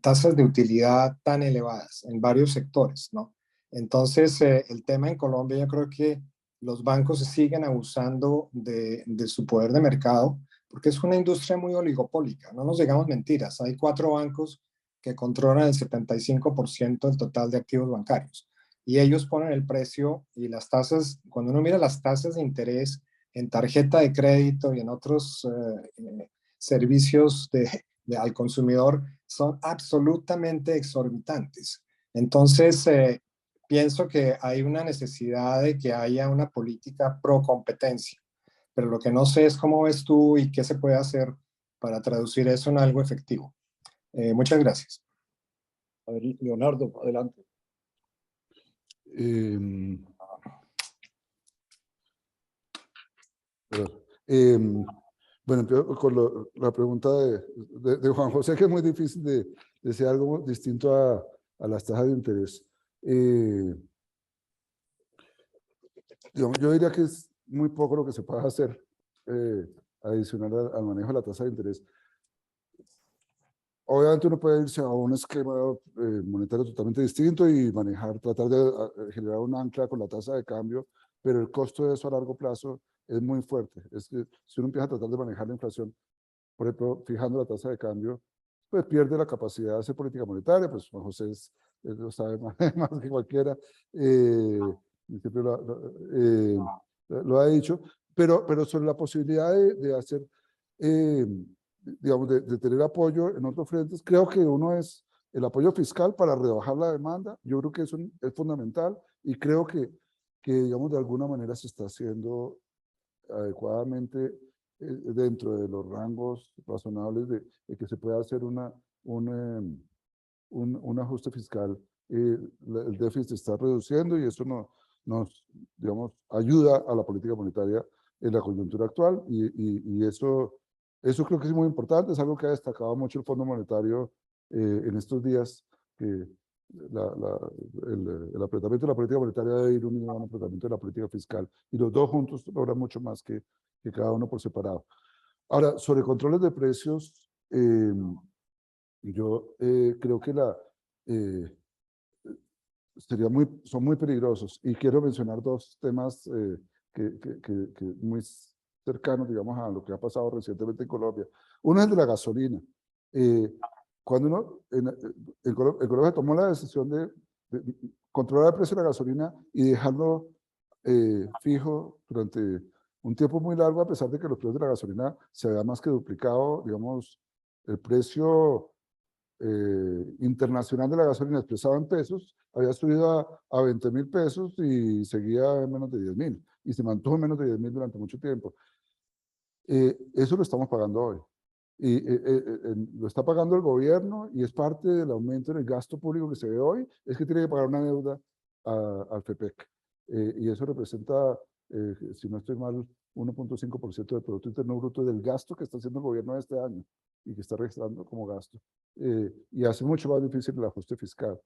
tasas de utilidad tan elevadas en varios sectores, ¿no? Entonces, el tema en Colombia, yo creo que los bancos siguen abusando de su poder de mercado, porque es una industria muy oligopólica, no nos digamos mentiras, hay 4 bancos que controlan el 75% del total de activos bancarios, y ellos ponen el precio y las tasas, cuando uno mira las tasas de interés en tarjeta de crédito y en otros servicios al consumidor son absolutamente exorbitantes. Entonces, pienso que hay una necesidad de que haya una política pro competencia, pero lo que no sé es cómo ves tú y qué se puede hacer para traducir eso en algo efectivo. Muchas gracias. A ver, Leonardo, adelante. Bueno, empiezo con la pregunta de Juan José, que es muy difícil de decir algo distinto a las tasas de interés. Digamos, yo diría que es muy poco lo que se puede hacer adicional al manejo de la tasa de interés. Obviamente uno puede irse a un esquema monetario totalmente distinto y tratar de generar un ancla con la tasa de cambio, pero el costo de eso a largo plazo es muy fuerte. Es que si uno empieza a tratar de manejar la inflación, por ejemplo, fijando la tasa de cambio, pues pierde la capacidad de hacer política monetaria, pues Juan José lo sabe más que cualquiera, siempre lo ha dicho, pero sobre la posibilidad de hacer, digamos, de tener apoyo en otros frentes, creo que uno es el apoyo fiscal para rebajar la demanda, yo creo que eso es fundamental y creo que digamos, de alguna manera se está haciendo adecuadamente dentro de los rangos razonables de que se pueda hacer un ajuste fiscal. El déficit se está reduciendo y eso nos, digamos, ayuda a la política monetaria en la coyuntura actual y eso creo que es muy importante, es algo que ha destacado mucho el Fondo Monetario en estos días, que el apretamiento de la política monetaria debe ir unido a un apretamiento de la política fiscal y los dos juntos logran mucho más que cada uno por separado. Ahora, sobre controles de precios, yo creo que son muy peligrosos y quiero mencionar dos temas que muy cercanos, digamos, a lo que ha pasado recientemente en Colombia. Uno es el de la gasolina. Cuando uno, en Colombia tomó la decisión de controlar el precio de la gasolina y dejarlo fijo durante un tiempo muy largo, a pesar de que los precios de la gasolina se había más que duplicado, digamos, el precio internacional de la gasolina expresado en pesos había subido a 20.000 pesos y seguía en menos de 10.000 y se mantuvo en menos de 10.000 durante mucho tiempo. Eso lo estamos pagando hoy. Y lo está pagando el gobierno y es parte del aumento en el gasto público que se ve hoy, es que tiene que pagar una deuda al FEPEC. Y eso representa, si no estoy mal, 1.5% del Producto Interno Bruto del gasto que está haciendo el gobierno este año y que está registrando como gasto. Y hace mucho más difícil el ajuste fiscal.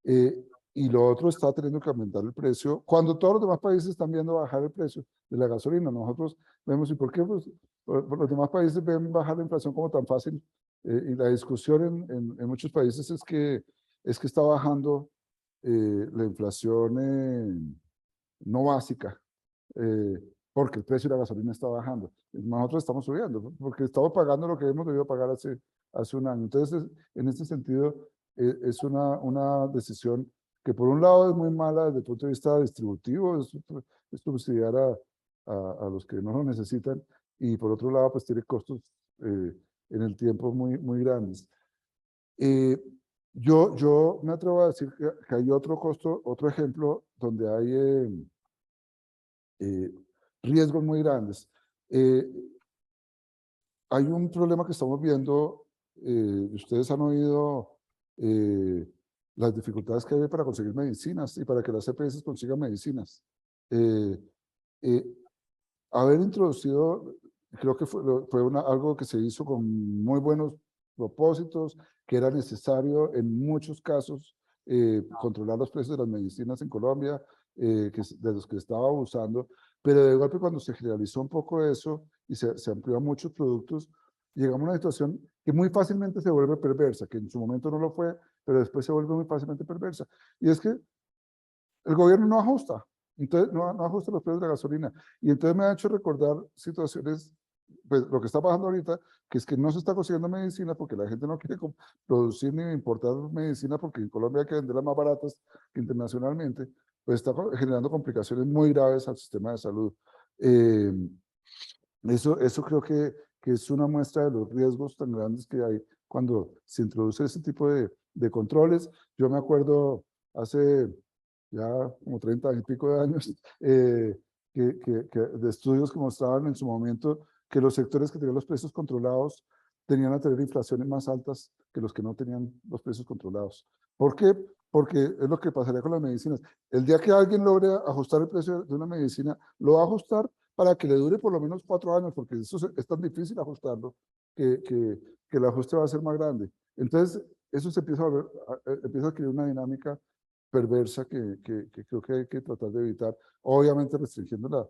Y lo otro está teniendo que aumentar el precio, cuando todos los demás países están viendo bajar el precio de la gasolina. Nosotros vemos, ¿y por qué? Pues, por los demás países ven bajar la inflación como tan fácil. Y la discusión en muchos países es que está bajando la inflación no básica, porque el precio de la gasolina está bajando. Nosotros estamos subiendo, porque estamos pagando lo que hemos debido pagar hace un año. Entonces, en este sentido, es una decisión que por un lado es muy mala desde el punto de vista distributivo, es subsidiar a los que no lo necesitan, y por otro lado, pues tiene costos en el tiempo muy grandes. Yo me atrevo a decir que hay otro costo, otro ejemplo donde hay riesgos muy grandes. Hay un problema que estamos viendo, ustedes han oído las dificultades que hay para conseguir medicinas y para que las EPS consigan medicinas. Haber introducido, creo que fue algo que se hizo con muy buenos propósitos, que era necesario en muchos casos controlar los precios de las medicinas en Colombia, de los que estaba abusando, pero de golpe cuando se generalizó un poco eso y se amplió a muchos productos, llegamos a una situación que muy fácilmente se vuelve perversa, que en su momento no lo fue, pero después se vuelve muy fácilmente perversa. Y es que el gobierno no ajusta, entonces no ajusta los precios de la gasolina. Y entonces me ha hecho recordar situaciones, pues lo que está pasando ahorita, que es que no se está consiguiendo medicina porque la gente no quiere producir ni importar medicina porque en Colombia hay que venderlas más baratas que internacionalmente, pues está generando complicaciones muy graves al sistema de salud. Eso creo que que es una muestra de los riesgos tan grandes que hay cuando se introduce ese tipo de controles. Yo me acuerdo hace ya como 30 y pico de años, de estudios que mostraban en su momento que los sectores que tenían los precios controlados tenían a tener inflaciones más altas que los que no tenían los precios controlados. ¿Por qué? Porque es lo que pasaría con las medicinas. El día que alguien logre ajustar el precio de una medicina, lo va a ajustar para que le dure por lo menos 4 años, porque eso es tan difícil ajustarlo que el ajuste va a ser más grande. Entonces, eso se empieza empieza a adquirir una dinámica perversa que creo que hay que tratar de evitar, obviamente restringiéndola,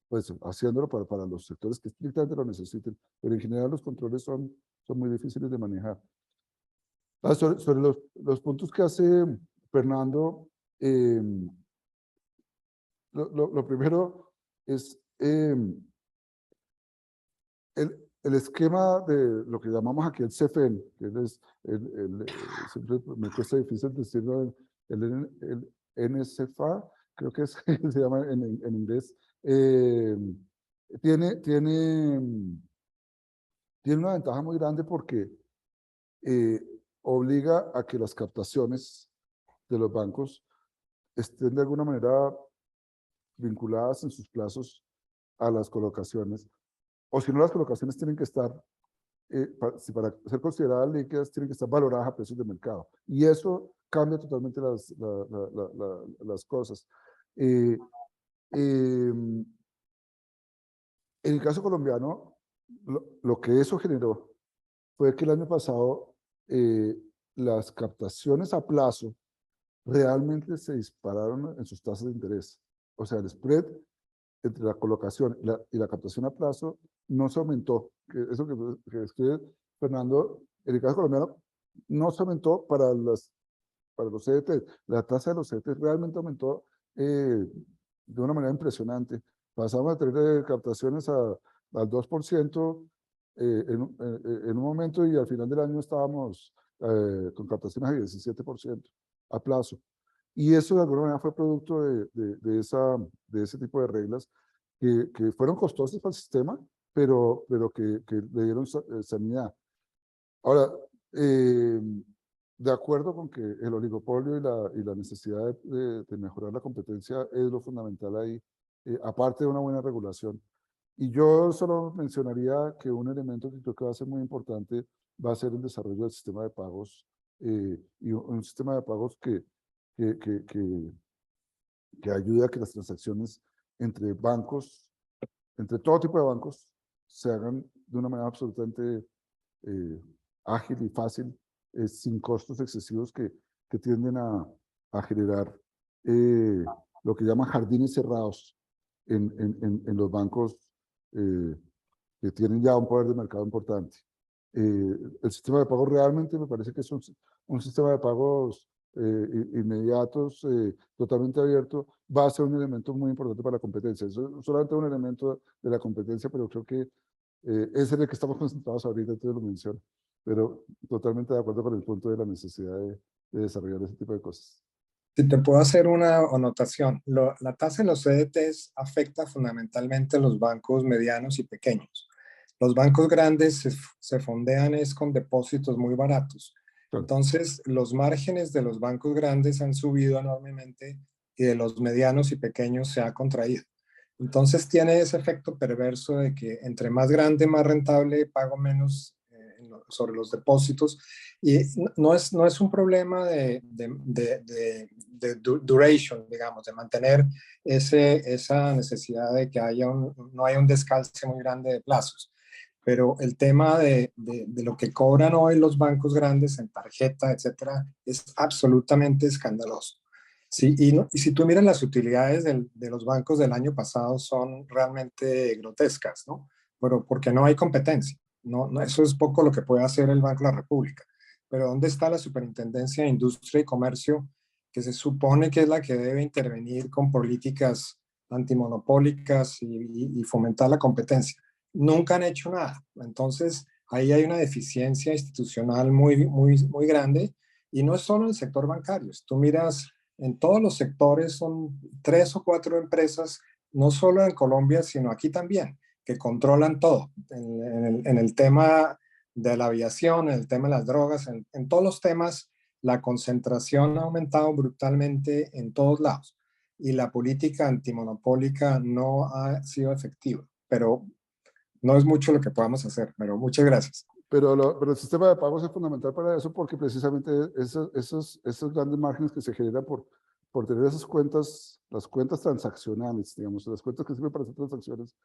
pues haciéndolo para los sectores que estrictamente lo necesiten, pero en general los controles son muy difíciles de manejar. Sobre los puntos que hace Fernando, lo primero es el esquema de lo que llamamos aquí el CFN, que siempre me cuesta difícil decirlo, el NSFA, creo que se llama en inglés, tiene una ventaja muy grande porque obliga a que las captaciones de los bancos estén de alguna manera vinculadas en sus plazos a las colocaciones, o si no, las colocaciones tienen que estar, para ser consideradas líquidas, tienen que estar valoradas a precios de mercado. Y eso cambia totalmente las cosas. En el caso colombiano, lo que eso generó fue que el año pasado las captaciones a plazo realmente se dispararon en sus tasas de interés. O sea, el spread entre la colocación y la captación a plazo no se aumentó. Eso que escribe Fernando, en el caso colombiano, no se aumentó para los CDT. La tasa de los CDT realmente aumentó de una manera impresionante. Pasamos a tener captaciones al 2% en un momento, y al final del año estábamos con captaciones al 17% a plazo. Y eso de alguna manera fue producto de ese tipo de reglas que fueron costosas para el sistema, pero que le dieron sanidad. Ahora, de acuerdo con que el oligopolio y la necesidad de mejorar la competencia es lo fundamental ahí, aparte de una buena regulación. Y yo solo mencionaría que un elemento que creo que va a ser muy importante va a ser el desarrollo del sistema de pagos, y un sistema de pagos que ayude a que las transacciones entre bancos, entre todo tipo de bancos, se hagan de una manera absolutamente ágil y fácil, sin costos excesivos que tienden a generar lo que llaman jardines cerrados en los bancos que tienen ya un poder de mercado importante. El sistema de pagos realmente me parece que es un sistema de pagos inmediatos, totalmente abierto, va a ser un elemento muy importante para la competencia. Eso es solamente un elemento de la competencia, pero creo que es en el que estamos concentrados ahorita, entonces lo menciono. Pero totalmente de acuerdo con el punto de la necesidad de desarrollar ese tipo de cosas. Si te puedo hacer una anotación, la tasa en los CDTs afecta fundamentalmente a los bancos medianos y pequeños. Los bancos grandes se fondean con depósitos muy baratos. Entonces, los márgenes de los bancos grandes han subido enormemente y de los medianos y pequeños se ha contraído. Entonces, tiene ese efecto perverso de que entre más grande, más rentable, pago menos sobre los depósitos. Y no es un problema de duration, digamos, de mantener esa necesidad de que no haya un descalce muy grande de plazos. Pero el tema de lo que cobran hoy los bancos grandes en tarjeta, etcétera, es absolutamente escandaloso. Sí, y si tú miras las utilidades de los bancos del año pasado, son realmente grotescas, ¿no? Pero porque no hay competencia. No, eso es poco lo que puede hacer el Banco de la República. Pero ¿dónde está la Superintendencia de Industria y Comercio, que se supone que es la que debe intervenir con políticas antimonopólicas y fomentar la competencia? Nunca han hecho nada. Entonces, ahí hay una deficiencia institucional muy, muy, muy grande, y no es solo en el sector bancario. Si tú miras, en todos los sectores son 3 o 4 empresas, no solo en Colombia, sino aquí también, que controlan todo, en el tema de la aviación, en el tema de las drogas, en todos los temas, la concentración ha aumentado brutalmente en todos lados y la política antimonopólica no ha sido efectiva, pero no es mucho lo que podamos hacer, pero muchas gracias. Pero el sistema de pagos es fundamental para eso porque precisamente esos grandes márgenes que se generan por tener esas cuentas, las cuentas transaccionales, digamos, las cuentas que sirven para hacer transacciones,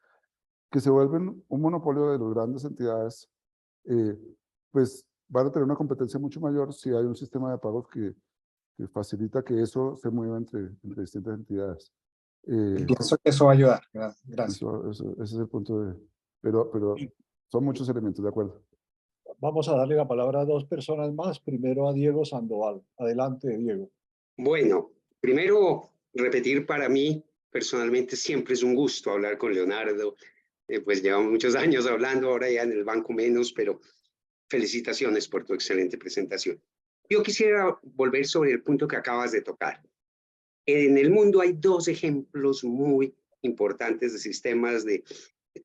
que se vuelven un monopolio de las grandes entidades, pues van a tener una competencia mucho mayor si hay un sistema de pagos que facilita que eso se mueva entre distintas entidades. Pienso que eso va a ayudar. Gracias. Ese es el punto de... Pero son muchos elementos, de acuerdo. Vamos a darle la palabra a dos personas más. Primero a Diego Sandoval. Adelante, Diego. Bueno, primero repetir, para mí personalmente siempre es un gusto hablar con Leonardo. Pues llevamos muchos años hablando, ahora ya en el banco menos, pero felicitaciones por tu excelente presentación. Yo quisiera volver sobre el punto que acabas de tocar. En el mundo hay dos ejemplos muy importantes de sistemas de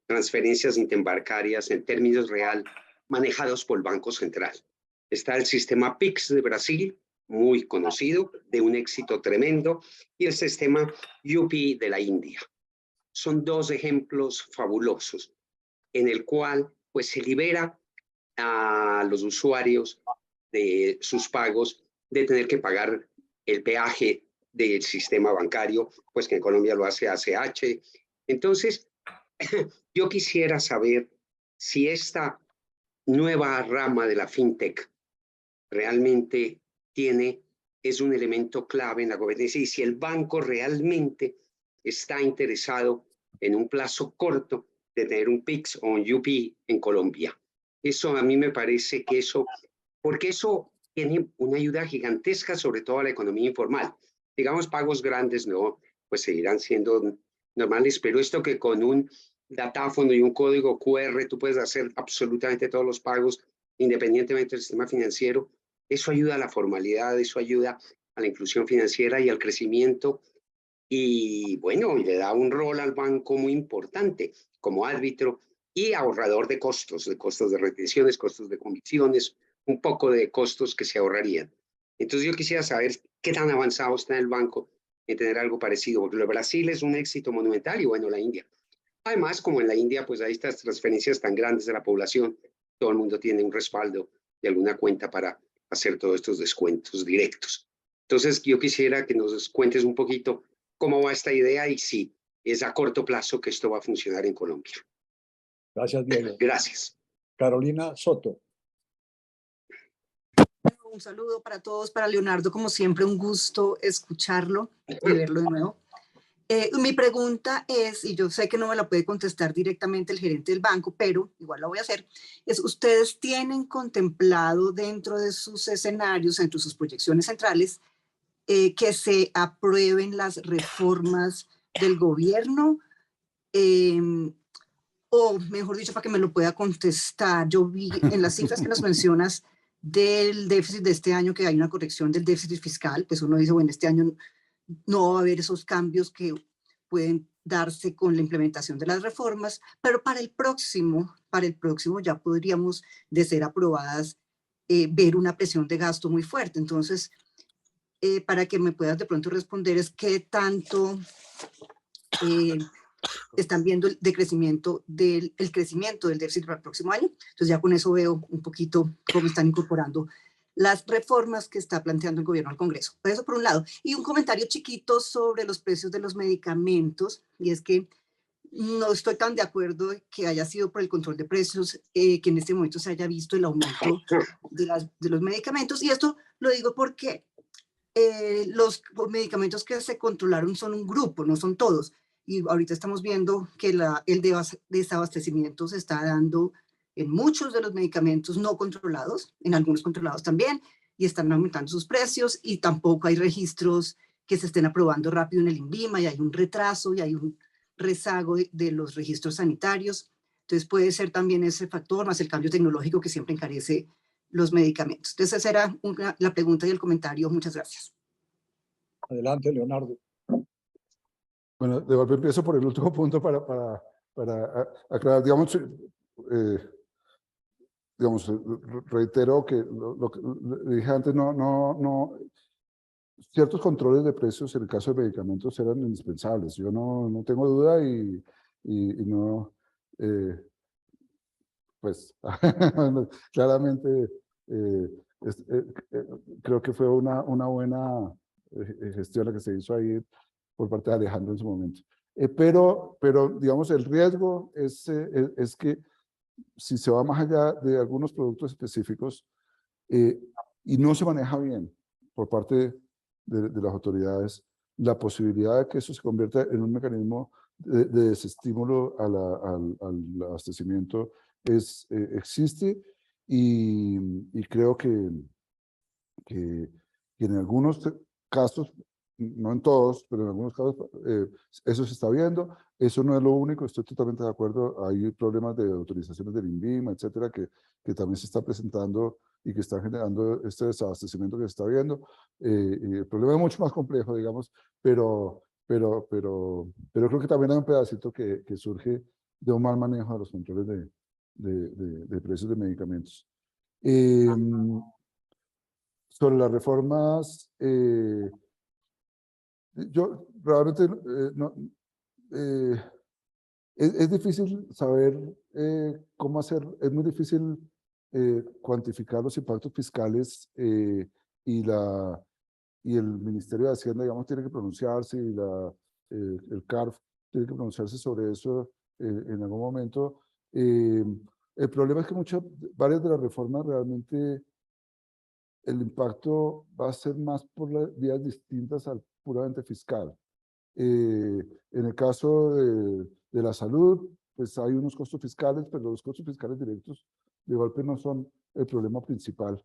transferencias interbancarias en términos real manejados por el Banco Central. Está el sistema PIX de Brasil, muy conocido, de un éxito tremendo, y el sistema UPI de la India. Son dos ejemplos fabulosos en el cual pues se libera a los usuarios de sus pagos de tener que pagar el peaje del sistema bancario, pues que en Colombia lo hace ACH. Entonces, yo quisiera saber si esta nueva rama de la fintech realmente es un elemento clave en la gobernanza y si el banco realmente está interesado en un plazo corto de tener un PIX o un UPI en Colombia. Eso a mí me parece que porque eso tiene una ayuda gigantesca, sobre todo a la economía informal. Digamos, pagos grandes no, pues seguirán siendo normales, pero esto que con un datáfono y un código QR tú puedes hacer absolutamente todos los pagos, independientemente del sistema financiero, eso ayuda a la formalidad, eso ayuda a la inclusión financiera y al crecimiento. Y bueno, le da un rol al banco muy importante como árbitro y ahorrador de costos de retenciones, costos de comisiones, un poco de costos que se ahorrarían. Entonces yo quisiera saber qué tan avanzado está el banco en tener algo parecido, porque Brasil es un éxito monumental y bueno, la India. Además, como en la India, pues hay estas transferencias tan grandes de la población, todo el mundo tiene un respaldo y alguna cuenta para hacer todos estos descuentos directos. Entonces yo quisiera que nos cuentes un poquito cómo va esta idea y si es a corto plazo que esto va a funcionar en Colombia. Gracias, Diego. Gracias. Carolina Soto. Un saludo para todos, para Leonardo, como siempre, un gusto escucharlo y verlo de nuevo. Mi pregunta es, y yo sé que no me la puede contestar directamente el gerente del banco, pero igual la voy a hacer, es, ¿ustedes tienen contemplado dentro de sus escenarios, dentro de sus proyecciones centrales, que se aprueben las reformas del gobierno? O mejor dicho, para que me lo pueda contestar, yo vi en las cifras que nos mencionas del déficit de este año que hay una corrección del déficit fiscal, pues uno dice, bueno, este año no va a haber esos cambios que pueden darse con la implementación de las reformas, pero para el próximo ya podríamos, de ser aprobadas, ver una presión de gasto muy fuerte. Entonces, para que me puedas de pronto responder es qué tanto están viendo el crecimiento del déficit para el próximo año. Entonces ya con eso veo un poquito cómo están incorporando las reformas que está planteando el gobierno al Congreso. Eso por un lado. Y un comentario chiquito sobre los precios de los medicamentos, y es que no estoy tan de acuerdo que haya sido por el control de precios que en este momento se haya visto el aumento de los medicamentos. Y esto lo digo porque los medicamentos que se controlaron son un grupo, no son todos. Y ahorita estamos viendo que el desabastecimiento se está dando en muchos de los medicamentos no controlados, en algunos controlados también, y están aumentando sus precios y tampoco hay registros que se estén aprobando rápido en el INVIMA y hay un retraso y hay un rezago de los registros sanitarios. Entonces puede ser también ese factor, más el cambio tecnológico que siempre encarece los medicamentos. Entonces esa era la pregunta y el comentario. Muchas gracias. Adelante, Leonardo. Bueno, de golpe empiezo por el último punto para aclarar, digamos, reitero que lo que dije antes, ciertos controles de precios en el caso de medicamentos eran indispensables. Yo no tengo duda y no, pues, claramente creo que fue una buena gestión la que se hizo ahí por parte de Alejandro en su momento. Pero, digamos, el riesgo es que si se va más allá de algunos productos específicos y no se maneja bien por parte de las autoridades, la posibilidad de que eso se convierta en un mecanismo de desestímulo al abastecimiento existe y creo que en algunos casos, no en todos, pero en algunos casos eso se está viendo. Eso no es lo único, estoy totalmente de acuerdo. Hay problemas de autorizaciones del INVIMA, etcétera, que también se está presentando y que están generando este desabastecimiento que se está viendo. Y el problema es mucho más complejo, digamos, pero creo que también hay un pedacito que surge de un mal manejo de los controles de precios de medicamentos. Sobre las reformas, yo realmente es difícil saber cómo hacer, es muy difícil cuantificar los impactos fiscales y el Ministerio de Hacienda, digamos, tiene que pronunciarse y el CARF tiene que pronunciarse sobre eso en algún momento. El problema es que varias de las reformas realmente el impacto va a ser más por las vías distintas al puramente fiscal. En el caso de la salud, pues hay unos costos fiscales, pero los costos fiscales directos de golpe no son el problema principal,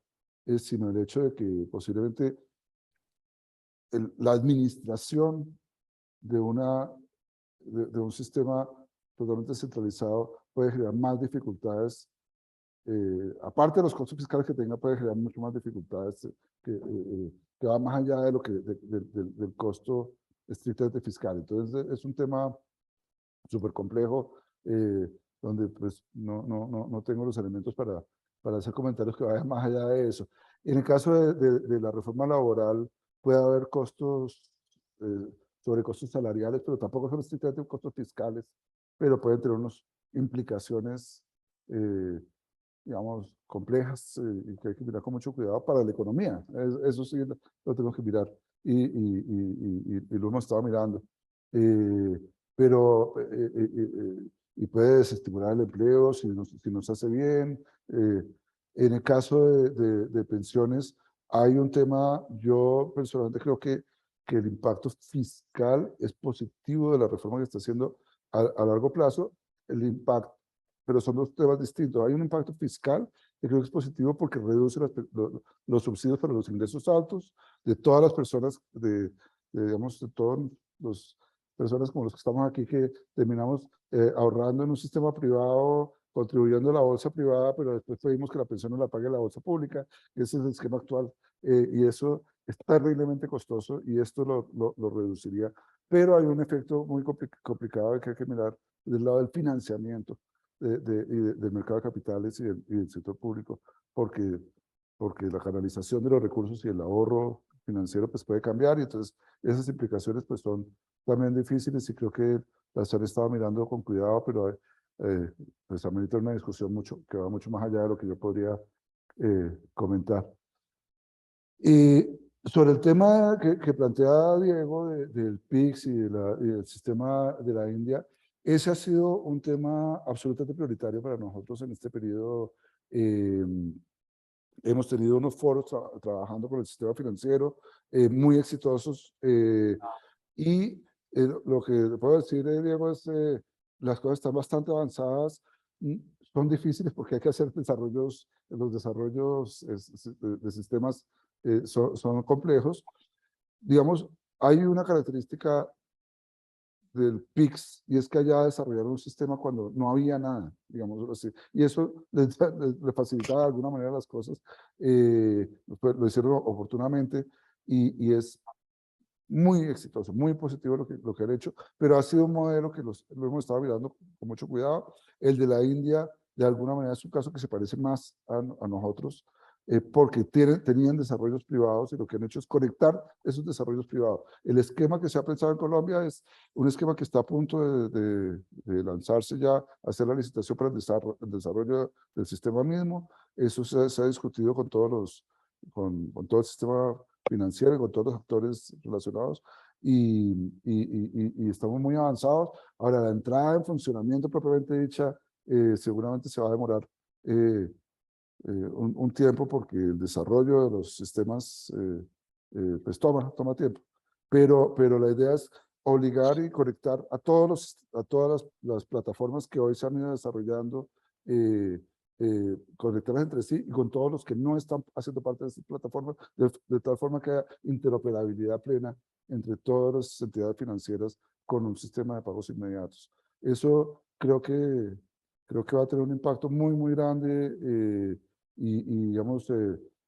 sino el hecho de que posiblemente la administración de un sistema totalmente centralizado puede generar más dificultades. Aparte de los costos fiscales que tenga, puede generar mucho más dificultades que va más allá de del costo estrictamente fiscal. Entonces, es un tema súper complejo, donde pues no tengo los elementos para hacer comentarios que vayan más allá de eso. En el caso de la reforma laboral, puede haber costos, sobre costos salariales, pero tampoco son estrictamente costos fiscales, pero pueden tener unas implicaciones digamos, complejas y que hay que mirar con mucho cuidado para la economía. Eso sí lo tenemos que mirar y lo hemos estado mirando. Y puede desestimular el empleo si nos hace bien. En el caso de pensiones, hay un tema, yo personalmente creo que el impacto fiscal es positivo de la reforma que está haciendo a largo plazo. El impacto, pero son dos temas distintos. Hay un impacto fiscal que creo que es positivo porque reduce los subsidios para los ingresos altos de todas las personas, digamos, de todas las personas como los que estamos aquí, que terminamos ahorrando en un sistema privado, contribuyendo a la bolsa privada, pero después pedimos que la pensión no la pague la bolsa pública. Ese es el esquema actual y eso es terriblemente costoso y esto lo reduciría. Pero hay un efecto muy complicado que hay que mirar del lado del financiamiento del mercado de capitales y del sector público, porque la canalización de los recursos y el ahorro financiero pues puede cambiar y entonces esas implicaciones pues son también difíciles y creo que las han estado mirando con cuidado, pero pues amerita una discusión que va mucho más allá de lo que yo podría comentar. Y sobre el tema que plantea Diego del PIX y del sistema de la India, ese ha sido un tema absolutamente prioritario para nosotros en este periodo. Hemos tenido unos foros trabajando con el sistema financiero muy exitosos y lo que puedo decir, Diego, es las cosas están bastante avanzadas. Son difíciles porque hay que hacer desarrollos, los desarrollos de sistemas son complejos. Digamos, hay una característica del PIX, y es que allá desarrollaron un sistema cuando no había nada, digamos así, y eso le facilitaba de alguna manera las cosas, pues lo hicieron oportunamente, y es muy exitoso, muy positivo lo que han hecho, pero ha sido un modelo que lo hemos estado mirando con mucho cuidado. El de la India, de alguna manera, es un caso que se parece más a nosotros, porque tenían desarrollos privados y lo que han hecho es conectar esos desarrollos privados. El esquema que se ha pensado en Colombia es un esquema que está a punto de lanzarse ya, a hacer la licitación para el desarrollo del sistema mismo. Eso se ha discutido con todos con todo el sistema financiero y con todos los actores relacionados y estamos muy avanzados. Ahora, la entrada en funcionamiento propiamente dicha seguramente se va a demorar un tiempo porque el desarrollo de los sistemas pues toma tiempo. Pero la idea es obligar y conectar a todas las plataformas que hoy se han ido desarrollando, conectarlas entre sí y con todos los que no están haciendo parte de estas plataformas, de tal forma que haya interoperabilidad plena entre todas las entidades financieras con un sistema de pagos inmediatos. Eso creo que va a tener un impacto muy grande y digamos,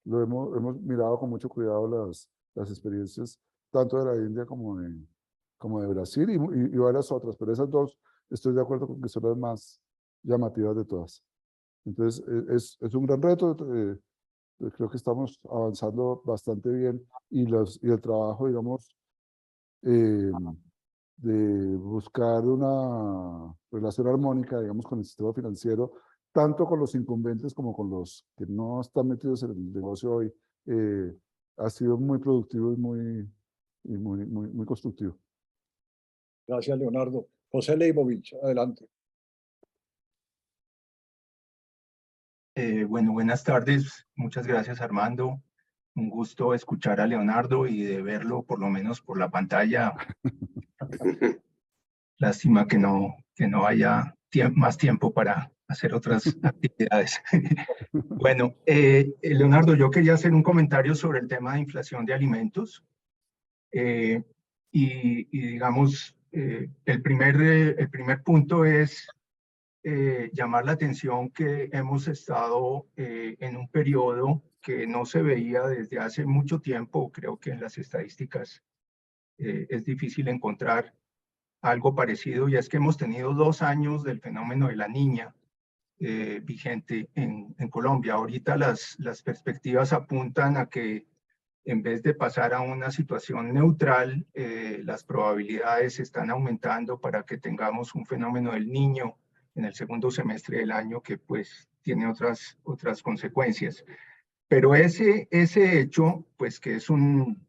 lo hemos mirado con mucho cuidado las experiencias tanto de la India como de Brasil y varias otras, pero esas dos estoy de acuerdo con que son las más llamativas de todas. Entonces, es un gran reto, creo que estamos avanzando bastante bien y el trabajo, digamos, de buscar una relación armónica, digamos, con el sistema financiero, tanto con los incumbentes como con los que no están metidos en el negocio hoy, ha sido muy productivo y muy constructivo. Gracias, Leonardo. José Leibovich, adelante. Bueno, buenas tardes. Muchas gracias, Armando. Un gusto escuchar a Leonardo y de verlo por lo menos por la pantalla. Lástima que no haya más tiempo para hacer otras actividades. Bueno, Leonardo, yo quería hacer un comentario sobre el tema de inflación de alimentos. Y digamos, el primer punto es llamar la atención que hemos estado en un periodo que no se veía desde hace mucho tiempo. Creo que en las estadísticas es difícil encontrar algo parecido, y es que hemos tenido 2 años del fenómeno de la Niña vigente en Colombia. Ahorita las perspectivas apuntan a que en vez de pasar a una situación neutral, las probabilidades están aumentando para que tengamos un fenómeno del Niño en el segundo semestre del año que pues tiene otras consecuencias. Pero ese hecho, pues que es un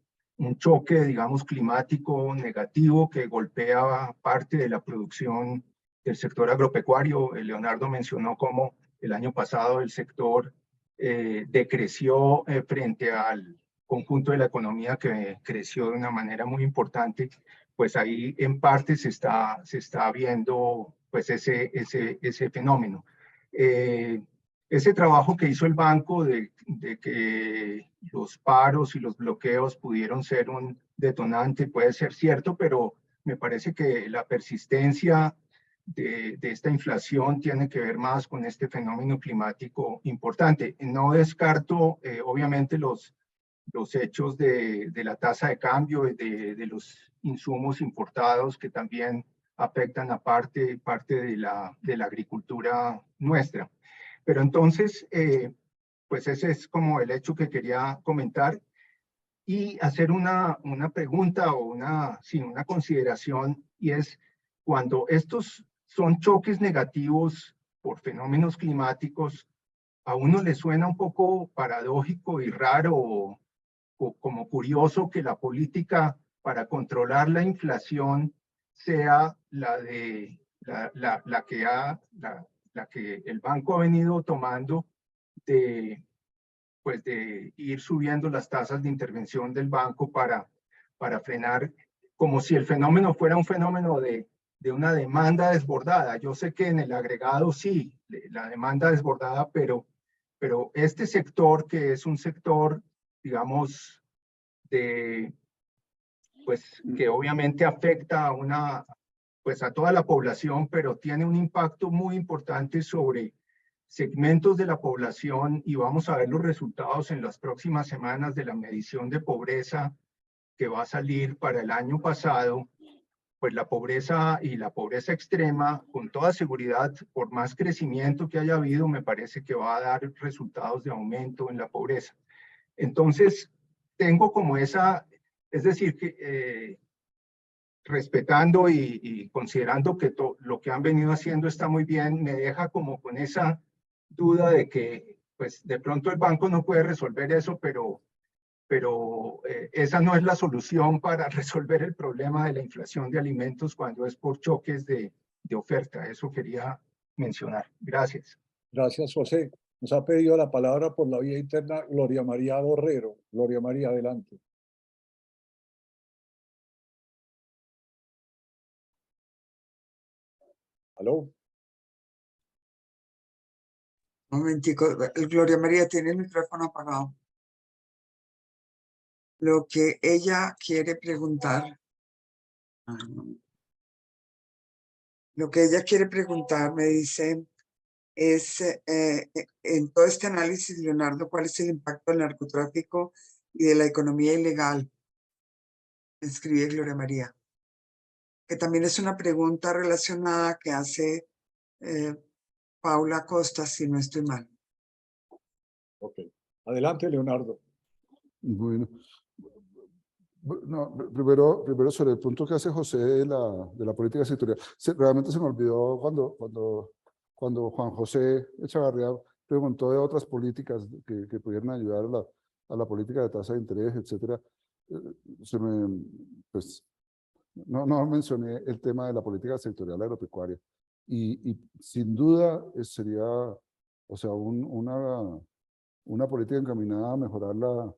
choque, digamos, climático negativo que golpea parte de la producción del sector agropecuario. Leonardo mencionó cómo el año pasado el sector decreció frente al conjunto de la economía, que creció de una manera muy importante. Pues ahí en parte se está viendo pues ese fenómeno. Ese trabajo que hizo el banco de que los paros y los bloqueos pudieron ser un detonante puede ser cierto, pero me parece que la persistencia de esta inflación tiene que ver más con este fenómeno climático importante. No descarto, obviamente, los hechos de la tasa de cambio y de los insumos importados que también afectan a parte de la agricultura nuestra. Pero entonces, pues ese es como el hecho que quería comentar y hacer una pregunta o una consideración, y es cuando estos son choques negativos por fenómenos climáticos, a uno le suena un poco paradójico y raro o como curioso que la política para controlar la inflación sea la que el banco ha venido tomando de ir subiendo las tasas de intervención del banco para frenar, como si el fenómeno fuera un fenómeno de una demanda desbordada. Yo sé que en el agregado sí, la demanda desbordada, pero este sector, que es un sector, digamos, pues que obviamente afecta a toda la población, pero tiene un impacto muy importante sobre segmentos de la población, y vamos a ver los resultados en las próximas semanas de la medición de pobreza que va a salir para el año pasado. pues la pobreza y la pobreza extrema, con toda seguridad, por más crecimiento que haya habido, me parece que va a dar resultados de aumento en la pobreza. Entonces, tengo como esa, es decir, que respetando y considerando que lo que han venido haciendo está muy bien, me deja como con esa duda de que, pues, de pronto el banco no puede resolver eso, pero esa no es la solución para resolver el problema de la inflación de alimentos cuando es por choques de oferta. Eso quería mencionar. Gracias. Gracias, José. Nos ha pedido la palabra por la vía interna Gloria María Borrero. Gloria María, adelante. ¿Aló? Un momentico, Gloria María tiene el micrófono apagado. Lo que ella quiere preguntar, me dice, es en todo este análisis, Leonardo, ¿cuál es el impacto del narcotráfico y de la economía ilegal? Escribe Gloria María. Que también es una pregunta relacionada que hace Paula Costa, si no estoy mal. Ok. Adelante, Leonardo. Bueno. No, primero sobre el punto que hace José de la política sectorial. Realmente se me olvidó cuando Juan José Echavarría preguntó de otras políticas que pudieran ayudar a la política de tasa de interés, etcétera. Pues, no mencioné el tema de la política sectorial agropecuaria. Y sin duda sería, o sea, una política encaminada a mejorar la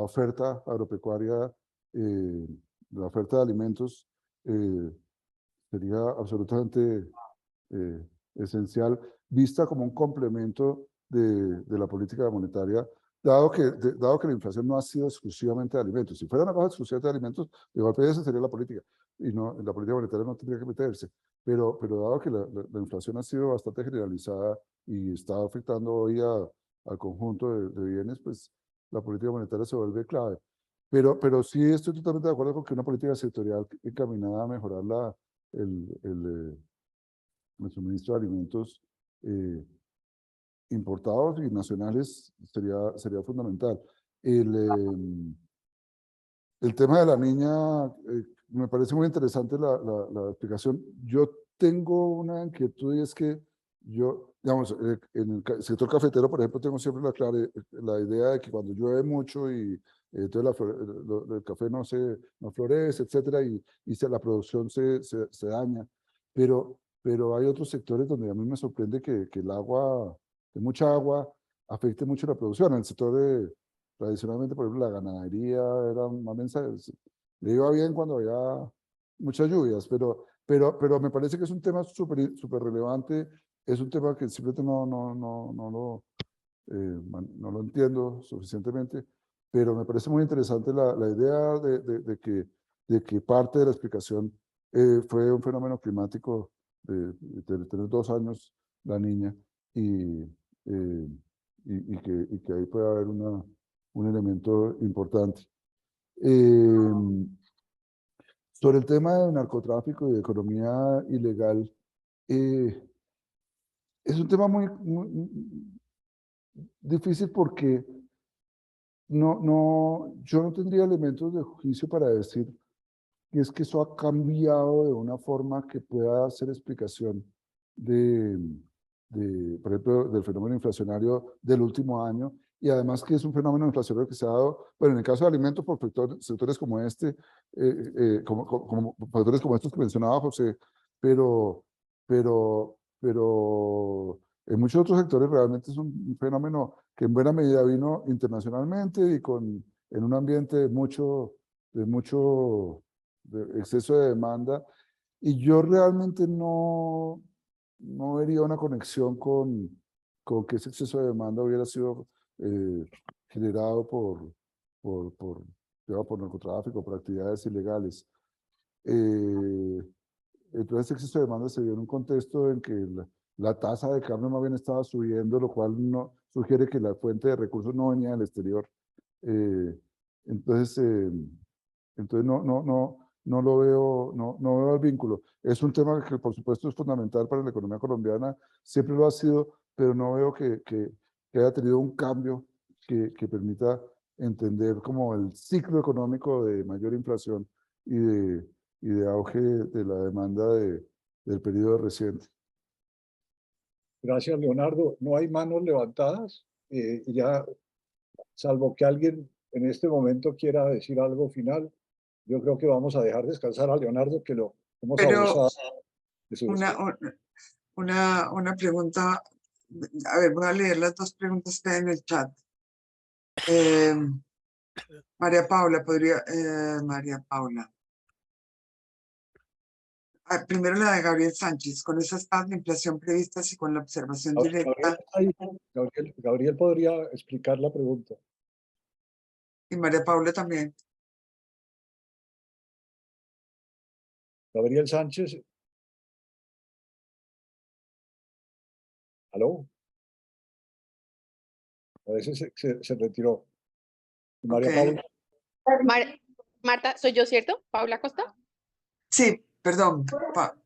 oferta agropecuaria, la oferta de alimentos, sería absolutamente esencial, vista como un complemento de la política monetaria, dado que la inflación no ha sido exclusivamente de alimentos. Si fuera una cosa exclusivamente de alimentos, de golpe esa sería la política, y no, la política monetaria no tendría que meterse. Pero dado que la inflación ha sido bastante generalizada y está afectando hoy al conjunto de bienes, pues la política monetaria se vuelve clave. Pero sí estoy totalmente de acuerdo con que una política sectorial encaminada a mejorar el suministro de alimentos importados y nacionales sería fundamental. El tema de la niña, me parece muy interesante la explicación. Yo tengo una inquietud y es que yo, digamos, en el sector cafetero, por ejemplo, tengo siempre la idea de que cuando llueve mucho y entonces el café no florece, etcétera, y la producción se daña. Pero hay otros sectores donde a mí me sorprende que mucha agua afecte mucho la producción. En el sector tradicionalmente, por ejemplo, la ganadería era más bien, le iba bien cuando había muchas lluvias, pero me parece que es un tema súper relevante, es un tema que simplemente no lo entiendo suficientemente, pero me parece muy interesante la idea de que parte de la explicación fue un fenómeno climático de tener 2 años la niña y que ahí puede haber un elemento importante. Sobre el tema del narcotráfico y de economía ilegal, es un tema muy difícil porque yo no tendría elementos de juicio para decir que es que eso ha cambiado de una forma que pueda hacer explicación por ejemplo, del fenómeno inflacionario del último año, y además que es un fenómeno inflacionario que se ha dado, bueno, en el caso de alimentos, por sectores como como factores como estos que mencionaba José, pero en muchos otros sectores realmente es un fenómeno que en buena medida vino internacionalmente y en un ambiente de mucho de exceso de demanda, y yo realmente no vería una conexión con que ese exceso de demanda hubiera sido generado por narcotráfico, por actividades ilegales. Entonces, ese exceso de demanda se dio en un contexto en que la tasa de cambio más bien estaba subiendo, lo cual no sugiere que la fuente de recursos no venía del exterior. Entonces no lo veo, no veo el vínculo. Es un tema que por supuesto es fundamental para la economía colombiana, siempre lo ha sido, pero no veo que haya tenido un cambio que permita entender como el ciclo económico de mayor inflación y de auge de la demanda del periodo reciente. Gracias, Leonardo. No hay manos levantadas. Ya, salvo que alguien en este momento quiera decir algo final, yo creo que vamos a dejar descansar a Leonardo, que lo hemos Pero abusado de su una, una pregunta, a ver, voy a leer las dos preguntas que hay en el chat. María Paula, María Paula. Primero la de Gabriel Sánchez, con esas tasas de inflación previstas y con la observación directa. Gabriel podría explicar la pregunta. Y María Paula también. Gabriel Sánchez. ¿Aló? A veces se retiró. María Paula. Marta, ¿soy yo, cierto? ¿Paula Costa? Sí, perdón,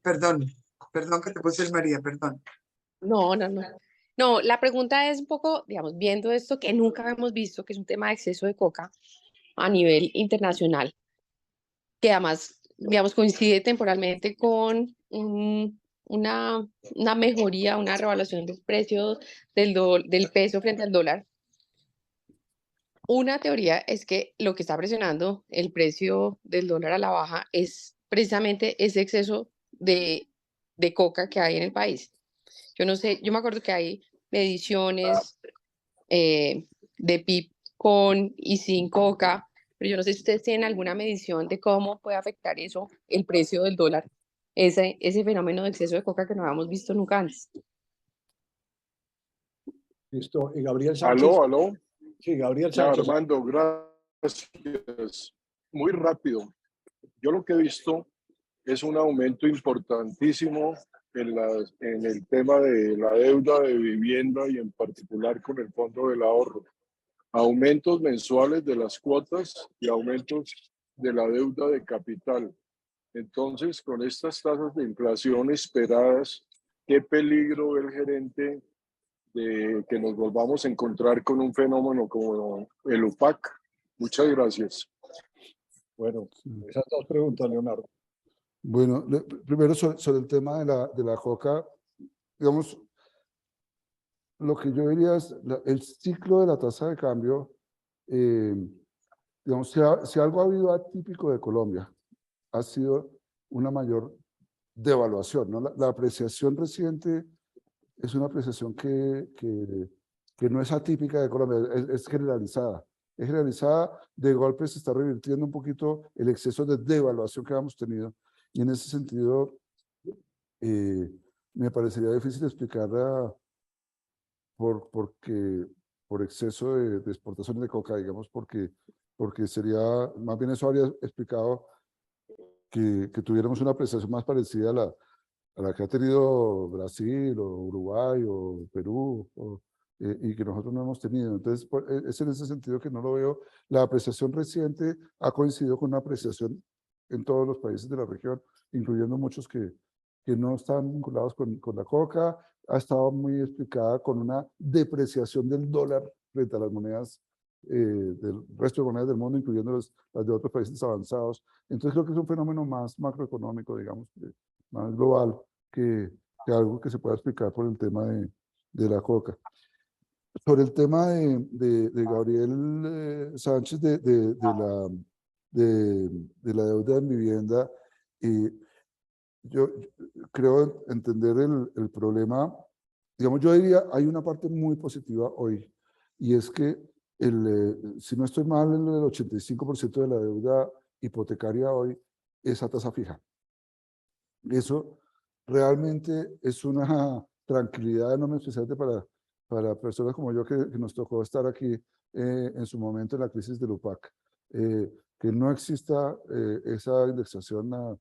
perdón que te puse el María, perdón. No. No, la pregunta es un poco, digamos, viendo esto que nunca habíamos visto, que es un tema de exceso de coca a nivel internacional, que además, digamos, coincide temporalmente con una mejoría, una revaluación del precio del peso frente al dólar. Una teoría es que lo que está presionando el precio del dólar a la baja es precisamente ese exceso de coca que hay en el país. Yo no sé, yo me acuerdo que hay mediciones de PIB con y sin coca, pero yo no sé si ustedes tienen alguna medición de cómo puede afectar eso, el precio del dólar, ese fenómeno de exceso de coca que no habíamos visto nunca antes. Listo. Y Gabriel Sánchez. Aló. Sí, Gabriel Sánchez. Armando, gracias. Muy rápido. Yo lo que he visto es un aumento importantísimo en el tema de la deuda de vivienda y en particular con el Fondo del Ahorro. Aumentos mensuales de las cuotas y aumentos de la deuda de capital. Entonces, con estas tasas de inflación esperadas, ¿qué peligro ve el gerente de que nos volvamos a encontrar con un fenómeno como el UPAC? Muchas gracias. Bueno, esas dos preguntas, Leonardo. Bueno, primero sobre el tema de la coca, digamos, lo que yo diría es el ciclo de la tasa de cambio, digamos, si algo ha habido atípico de Colombia, ha sido una mayor devaluación, ¿no? La apreciación reciente es una apreciación que no es atípica de Colombia, es generalizada. Es generalizada, de golpe se está revirtiendo un poquito el exceso de devaluación que habíamos tenido. Y en ese sentido, me parecería difícil explicar por exceso de exportaciones de coca, digamos, porque sería, más bien eso habría explicado que tuviéramos una apreciación más parecida a la que ha tenido Brasil o Uruguay o Perú, y que nosotros no hemos tenido. Entonces, es en ese sentido que no lo veo. La apreciación reciente ha coincidido con una apreciación en todos los países de la región, incluyendo muchos que no están vinculados con la coca. Ha estado muy explicada con una depreciación del dólar frente a las monedas del resto de monedas del mundo, incluyendo las de otros países avanzados. Entonces creo que es un fenómeno más macroeconómico, digamos, más global que algo que se pueda explicar por el tema de la coca. Sobre el tema de Gabriel Sánchez de la deuda en vivienda, yo creo entender el problema. Digamos, yo diría, hay una parte muy positiva hoy, y es que, si no estoy mal, el 85% de la deuda hipotecaria hoy es a tasa fija. Eso realmente es una tranquilidad enorme, especialmente para personas como yo que nos tocó estar aquí en su momento en la crisis del UPAC. Que no exista esa indexación a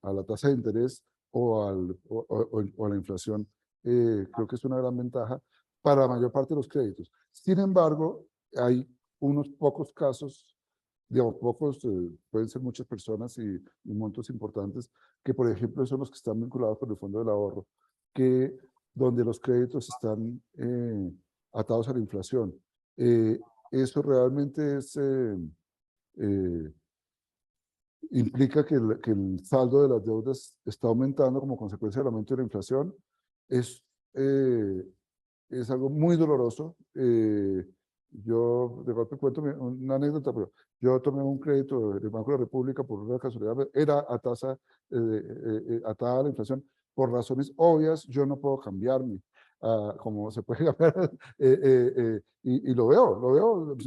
la tasa de interés o a la inflación, creo que es una gran ventaja para la mayor parte de los créditos. Sin embargo, hay unos pocos casos digamos, pocos, pueden ser muchas personas y montos importantes, que por ejemplo son los que están vinculados con el Fondo del Ahorro, que donde los créditos están atados a la inflación. Eso realmente es, implica que el saldo de las deudas está aumentando como consecuencia del aumento de la inflación. Es algo muy doloroso. Yo de golpe cuento una anécdota, pero yo tomé un crédito del Banco de la República por una casualidad, era a tasa atada a la inflación. Por razones obvias, yo no puedo cambiarme, como se puede cambiar, y lo veo,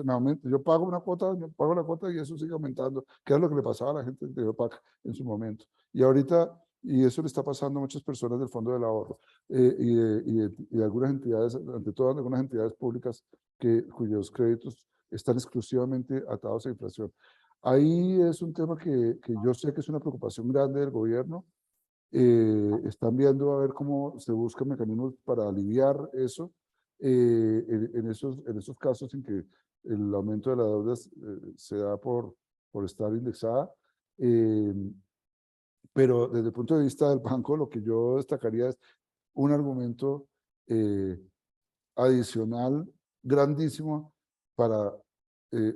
yo pago una cuota y eso sigue aumentando, que es lo que le pasaba a la gente de OPAC en su momento. Y ahorita, y eso le está pasando a muchas personas del Fondo del Ahorro y algunas entidades, ante todo algunas entidades públicas cuyos créditos están exclusivamente atados a inflación. Ahí es un tema que yo sé que es una preocupación grande del gobierno. Están viendo a ver cómo se buscan mecanismos para aliviar eso en esos casos en que el aumento de la deuda se da por estar indexada. Pero desde el punto de vista del banco, lo que yo destacaría es un argumento adicional grandísimo para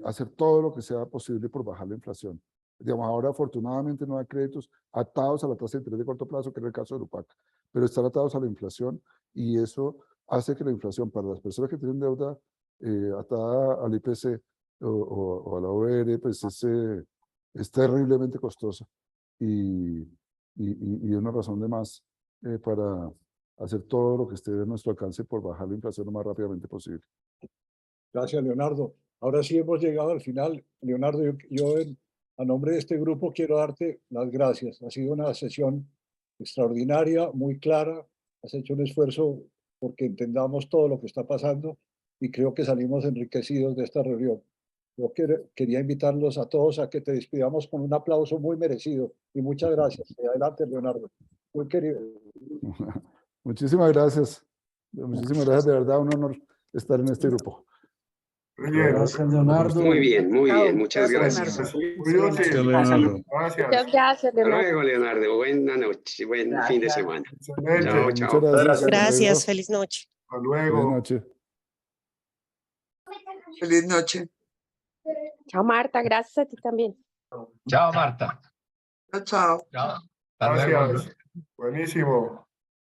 hacer todo lo que sea posible por bajar la inflación. Digamos, ahora afortunadamente no hay créditos atados a la tasa de interés de corto plazo, que era el caso del UPAC, pero están atados a la inflación y eso hace que la inflación para las personas que tienen deuda atada al IPC o a la OR, pues es terriblemente costosa y una razón de más para hacer todo lo que esté a nuestro alcance por bajar la inflación lo más rápidamente posible. Gracias, Leonardo. Ahora sí hemos llegado al final. Leonardo, yo a nombre de este grupo quiero darte las gracias. Ha sido una sesión extraordinaria, muy clara. Has hecho un esfuerzo porque entendamos todo lo que está pasando y creo que salimos enriquecidos de esta reunión. Yo quería invitarlos a todos a que te despidamos con un aplauso muy merecido y muchas gracias. Adelante, Leonardo. Muy querido. Muchísimas gracias. Muchísimas gracias, de verdad, un honor estar en este grupo. Gracias, Leonardo. Muy bien, muchas gracias. Gracias, Leonardo. Muchas gracias, Hasta Leonardo. luego, Leonardo. Buena noche, buen fin de semana. Chao, Chao. Gracias, feliz noche. Hasta luego. Buenas noches. Feliz noche. Chao, Marta. Gracias a ti también. Chao, Marta. Chao. Chao. Hasta luego. Gracias. Buenísimo.